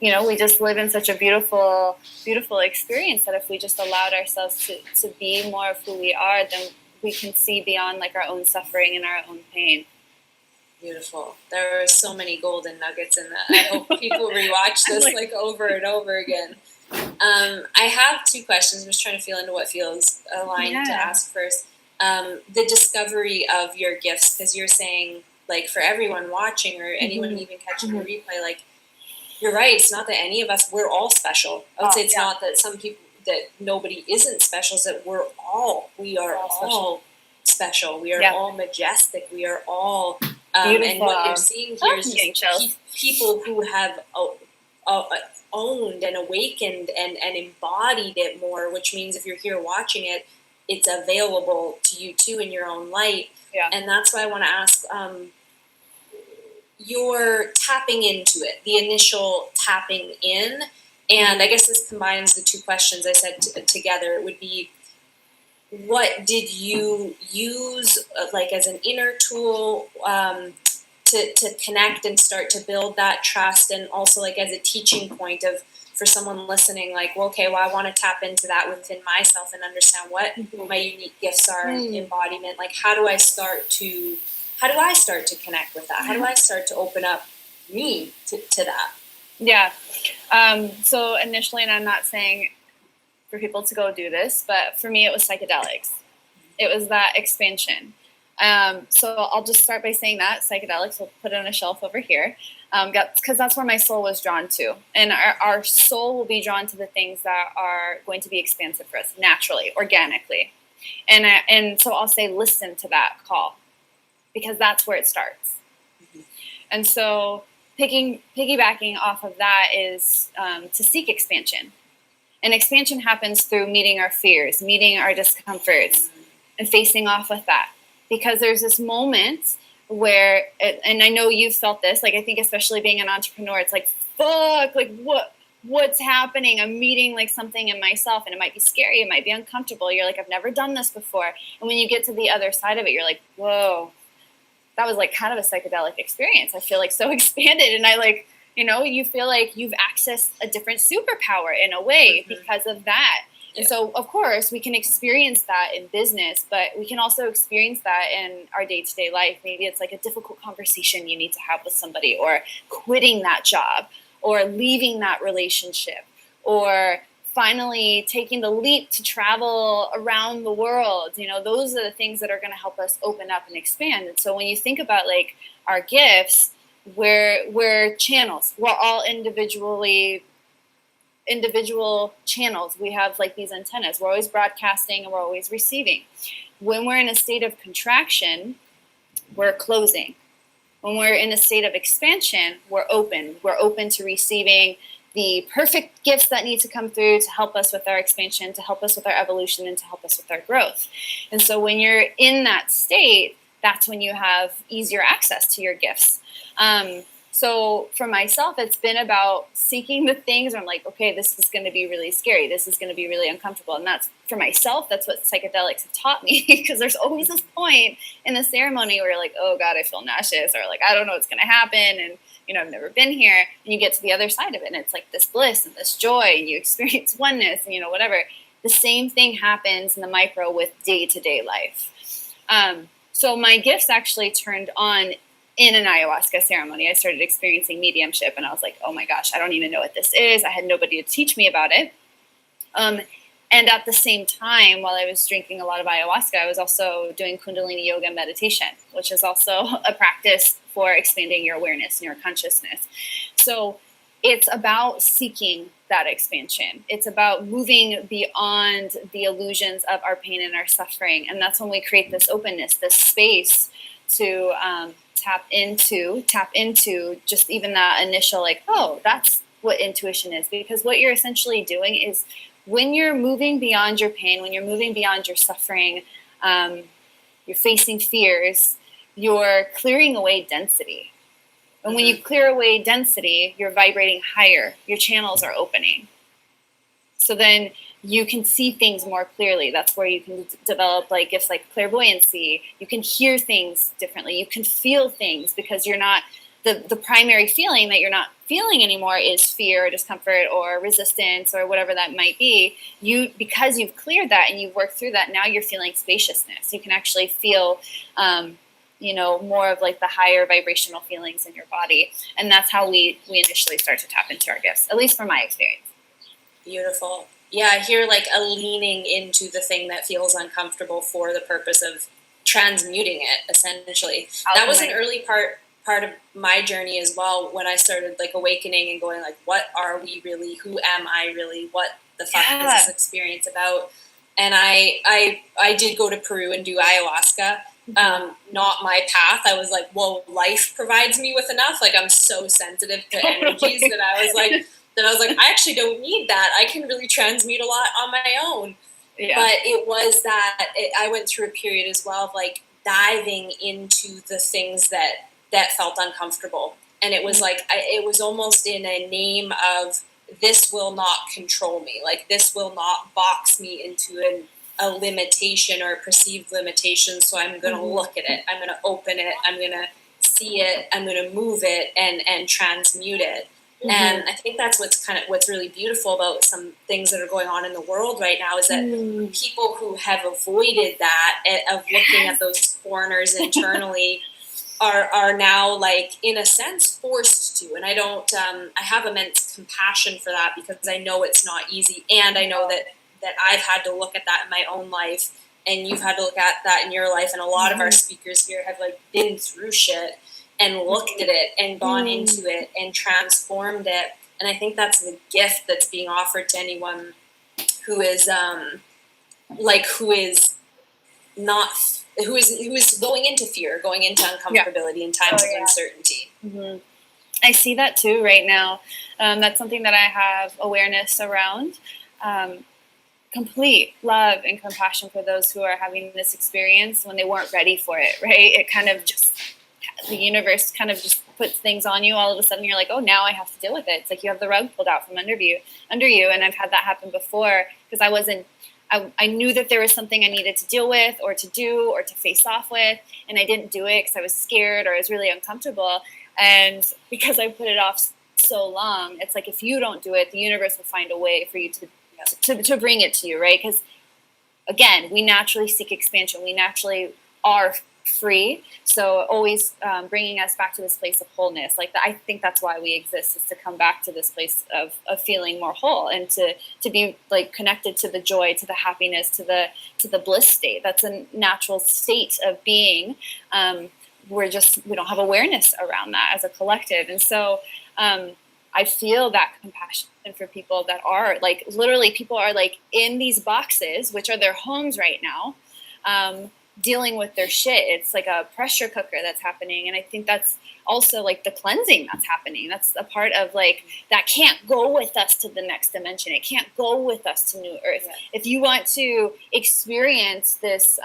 we just live in such a beautiful, beautiful experience that if we just allowed ourselves to be more of who we are, then we can see beyond like our own suffering and our own pain. Beautiful. There are so many golden nuggets in that. I hope people rewatch this like over and over again. I have two questions. I'm just trying to feel into what feels aligned to ask first. The discovery of your gifts, because you're saying like for everyone watching or anyone even catching the replay, like you're right, it's not that any of us, we're all special. I would say it's not that some people, that nobody isn't special, it's that we are all special. We are all majestic. We are all and what you're seeing here is just people who have owned and awakened and embodied it more, which means if you're here watching it, it's available to you too in your own light. Yeah. And that's why I want to ask, you're tapping into it, the initial tapping in. And I guess this combines the two questions I said together. It would be, what did you use like as an inner tool to connect and start to build that trust, and also like as a teaching point of, for someone listening, like, well, okay, well, I want to tap into that within myself and understand what my unique gifts are, embodiment. Like, how do I start to connect with that? How do I start to open up me to that? Yeah. So initially, and I'm not saying for people to go do this, but for me, it was psychedelics. It was that expansion. So I'll just start by saying that psychedelics, we'll put it on a shelf over here, because that's where my soul was drawn to. And our soul will be drawn to the things that are going to be expansive for us naturally, organically. And so I'll say, listen to that call, because that's where it starts. And so piggybacking off of that is to seek expansion. And expansion happens through meeting our fears, meeting our discomforts, and facing off with that. Because there's this moment where, and I know you've felt this, like I think especially being an entrepreneur, it's like, fuck, like what's happening? I'm meeting like something in myself, and it might be scary, it might be uncomfortable. You're like, I've never done this before. And when you get to the other side of it, you're like, whoa, that was like kind of a psychedelic experience. I feel like so expanded, and I like, you feel like you've accessed a different superpower in a way because of that. And so, of course, we can experience that in business, but we can also experience that in our day-to-day life. Maybe it's like a difficult conversation you need to have with somebody, or quitting that job, or leaving that relationship, or finally taking the leap to travel around the world. Those are the things that are going to help us open up and expand. And so when you think about like our gifts, we're channels. We're all individual channels. We have like these antennas. We're always broadcasting and we're always receiving. When we're in a state of contraction, we're closing. When we're in a state of expansion, we're open. We're open to receiving the perfect gifts that need to come through to help us with our expansion, to help us with our evolution, and to help us with our growth. And so when you're in that state, that's when you have easier access to your gifts. So for myself, it's been about seeking the things where I'm like, okay, this is going to be really scary. This is going to be really uncomfortable. And that's, for myself, that's what psychedelics have taught me, because there's always this point in the ceremony where you're like, oh God, I feel nauseous, or like, I don't know what's going to happen. And, I've never been here. And you get to the other side of it, and it's like this bliss and this joy, and you experience oneness and, whatever. The same thing happens in the micro with day-to-day life. So my gifts actually turned on in an ayahuasca ceremony. I started experiencing mediumship, and I was like, oh my gosh, I don't even know what this is. I had nobody to teach me about it. And at the same time, while I was drinking a lot of ayahuasca, I was also doing Kundalini yoga meditation, which is also a practice for expanding your awareness and your consciousness. So it's about seeking that expansion. It's about moving beyond the illusions of our pain and our suffering. And that's when we create this openness, this space to tap into just even that initial, like, oh, that's what intuition is. Because what you're essentially doing is, when you're moving beyond your pain, when you're moving beyond your suffering, you're facing fears, you're clearing away density. And when you clear away density, you're vibrating higher. Your channels are opening. So then you can see things more clearly. That's where you can develop like gifts like clairvoyancy. You can hear things differently. You can feel things, because you're not, the primary feeling that you're not feeling anymore is fear or discomfort or resistance or whatever that might be. Because you've cleared that and you've worked through that, now you're feeling spaciousness. You can actually feel more of like the higher vibrational feelings in your body. And that's how we initially start to tap into our gifts, at least from my experience. Beautiful. Yeah, I hear like a leaning into the thing that feels uncomfortable for the purpose of transmuting it, essentially. That was an early part of my journey as well, when I started like awakening and going like, what are we really? Who am I really? What the fuck is this experience about? And I did go to Peru and do ayahuasca. Not my path. I was like, well, life provides me with enough. Like, I'm so sensitive to energies that I was like, I actually don't need that. I can really transmute a lot on my own. Yeah. But it was that I went through a period as well of like diving into the things that felt uncomfortable. And it was like, it was almost in a name of, this will not control me. Like, this will not box me into a limitation or a perceived limitation. So I'm going to look at it. I'm going to open it. I'm going to see it. I'm going to move it and transmute it. Mm-hmm. And I think that's what's really beautiful about some things that are going on in the world right now, is that people who have avoided that, of looking at those corners internally, are now, like, in a sense, forced to. And I don't, I have immense compassion for that, because I know it's not easy. And I know that I've had to look at that in my own life and you've had to look at that in your life, and a lot of our speakers here have like been through shit and looked at it and gone into it and transformed it. And I think that's the gift that's being offered to anyone who is who is going into fear, going into uncomfortability in times of uncertainty. I see that too right now. That's something that I have awareness around. Complete love and compassion for those who are having this experience when they weren't ready for it, right? It kind of just, the universe kind of just puts things on you. All of a sudden you're like, oh, now I have to deal with it. It's like you have the rug pulled out from under you. And I've had that happen before because I knew that there was something I needed to deal with or to do or to face off with, and I didn't do it because I was scared or I was really uncomfortable. And because I put it off so long, it's like if you don't do it, the universe will find a way for you to bring it to you, right? Because again, we naturally seek expansion. We naturally are free. So always bringing us back to this place of wholeness. Like I think that's why we exist, is to come back to this place of feeling more whole and to be like connected to the joy, to the happiness, to the bliss state. That's a natural state of being. We don't have awareness around that as a collective. And so I feel that compassion for people that are like, literally people are like in these boxes, which are their homes right now, dealing with their shit. It's like a pressure cooker that's happening. And I think that's also like the cleansing that's happening. That's a part of like, that can't go with us to the next dimension. It can't go with us to New Earth. Yeah. If you want to experience this,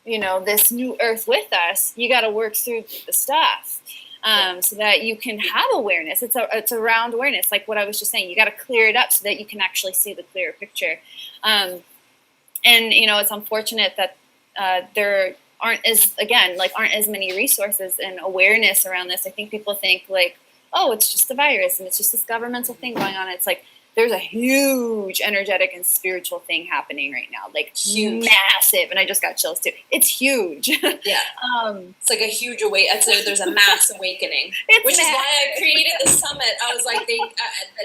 this New Earth with us, you got to work through the stuff. So that you can have awareness. It's around awareness, like what I was just saying. You got to clear it up so that you can actually see the clearer picture. And it's unfortunate that there aren't as many resources and awareness around this. I think people think like, oh, it's just a virus and it's just this governmental thing going on. It's like there's a huge energetic and spiritual thing happening right now, like huge, massive. And I just got chills too. It's huge. Yeah. It's like a huge there's a mass awakening, which is why I created the summit. I was like,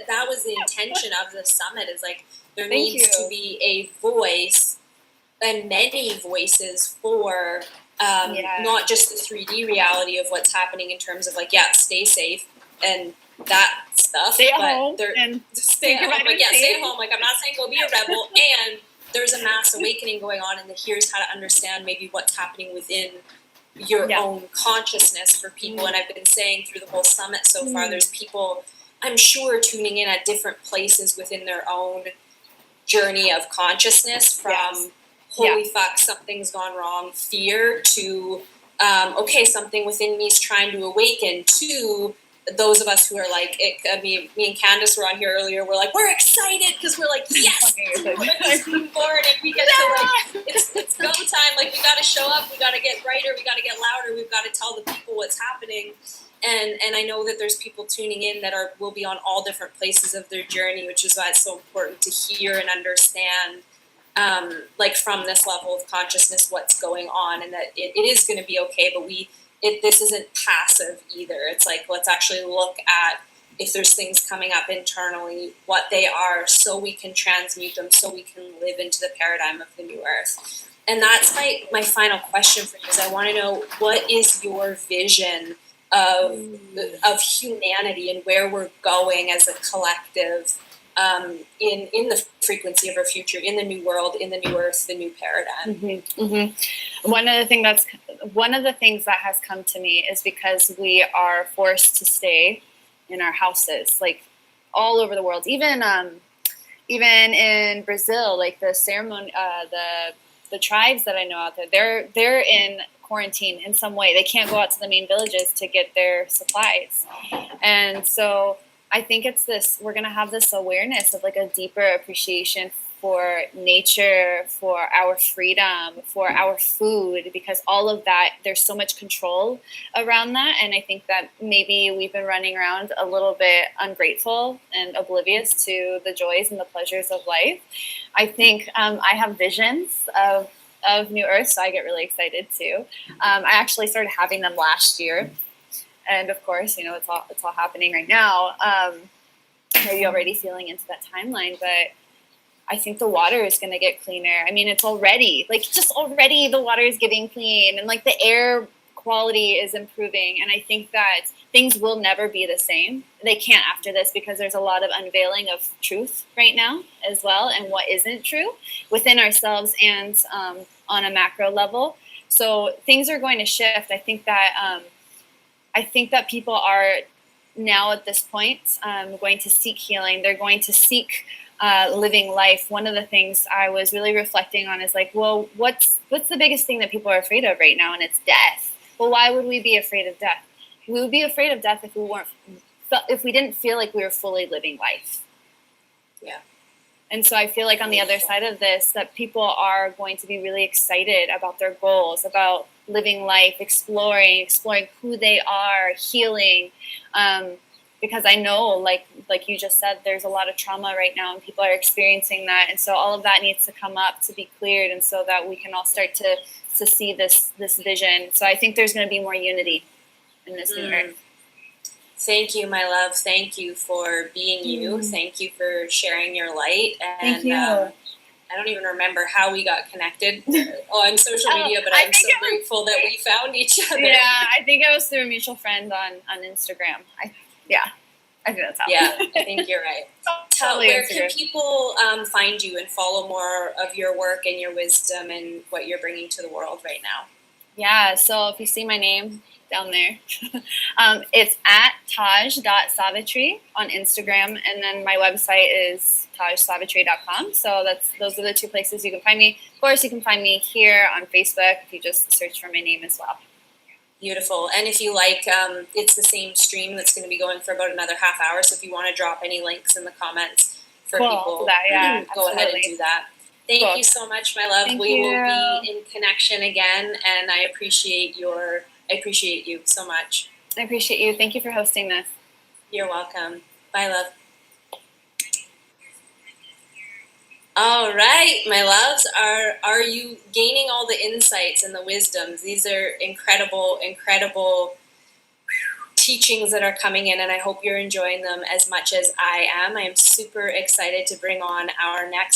that was the intention of the summit, is like there needs to be a voice and many voices for not just the 3D reality of what's happening in terms of like, stay safe and that stuff. Stay at home and stay at home. Like, stay at home. Like, I'm not saying go be a rebel. And there's a mass awakening going on, and here's how to understand maybe what's happening within your own consciousness for people. And I've been saying through the whole summit so far, there's people, I'm sure, tuning in at different places within their own journey of consciousness, from holy fuck, something's gone wrong, fear, to okay, something within me is trying to awaken, to those of us who are like, me and Candace were on here earlier, we're like, we're excited because we're like, yes, let's move forward, and we get to like, it's go time, like we got to show up, we got to get brighter, we got to get louder, we've got to tell the people what's happening. And I know that there's people tuning in that will be on all different places of their journey, which is why it's so important to hear and understand, like from this level of consciousness, what's going on, and that it is going to be okay, but this isn't passive either. It's like, let's actually look at if there's things coming up internally, what they are, so we can transmute them, so we can live into the paradigm of the new earth. And that's my final question for you, is I want to know, what is your vision of humanity and where we're going as a collective, in the frequency of our future, in the new world, in the new earth, the new paradigm? One of the things that has come to me is because we are forced to stay in our houses, like all over the world, even in Brazil, like the ceremony, the tribes that I know out there, they're in quarantine in some way. They can't go out to the main villages to get their supplies. And so I think we're going to have this awareness of like a deeper appreciation for nature, for our freedom, for our food, because all of that, there's so much control around that. And I think that maybe we've been running around a little bit ungrateful and oblivious to the joys and the pleasures of life. I think I have visions of New Earth, so I get really excited too. I actually started having them last year. And of course, it's all happening right now. Are you already feeling into that timeline? But I think the water is going to get cleaner. I mean, it's already just already the water is getting clean, and the air quality is improving. And I think that things will never be the same. They can't after this, because there's a lot of unveiling of truth right now as well, and what isn't true within ourselves and on a macro level. So things are going to shift. I think that people are now at this point going to seek healing. They're going to seek living life. One of the things I was really reflecting on is well, what's the biggest thing that people are afraid of right now? And it's death. Well, why would we be afraid of death? We would be afraid of death if we didn't feel like we were fully living life. Yeah. And so I feel like on the other side of this, that people are going to be really excited about their goals, about living life, exploring who they are, healing. Because I know, like you just said, there's a lot of trauma right now, and people are experiencing that. And so all of that needs to come up to be cleared, and so that we can all start to see this vision. So I think there's going to be more unity in this new earth. Thank you, my love. Thank you for being you. Thank you for sharing your light. And Thank you. I don't even remember how we got connected on social media, but I'm so grateful that we found each other. Yeah, I think it was through a mutual friend on Instagram. I think that's how. Yeah, I think you're right. Where can people find you and follow more of your work and your wisdom and what you're bringing to the world right now? Yeah, so if you see my name down there, it's at taj.savitri on Instagram, and then my website is tajsavitri.com. So those are the two places you can find me. Of course, you can find me here on Facebook if you just search for my name as well. Beautiful. And if you like, it's the same stream that's going to be going for about another half hour. So if you want to drop any links in the comments for people, go ahead and do that. Thank you so much, my love. We will be in connection again, and I appreciate you so much. I appreciate you. Thank you for hosting this. You're welcome. Bye, love. All right, my loves, are you gaining all the insights and the wisdoms? These are incredible teachings that are coming in, and I hope you're enjoying them as much as I am. I am super excited to bring on our next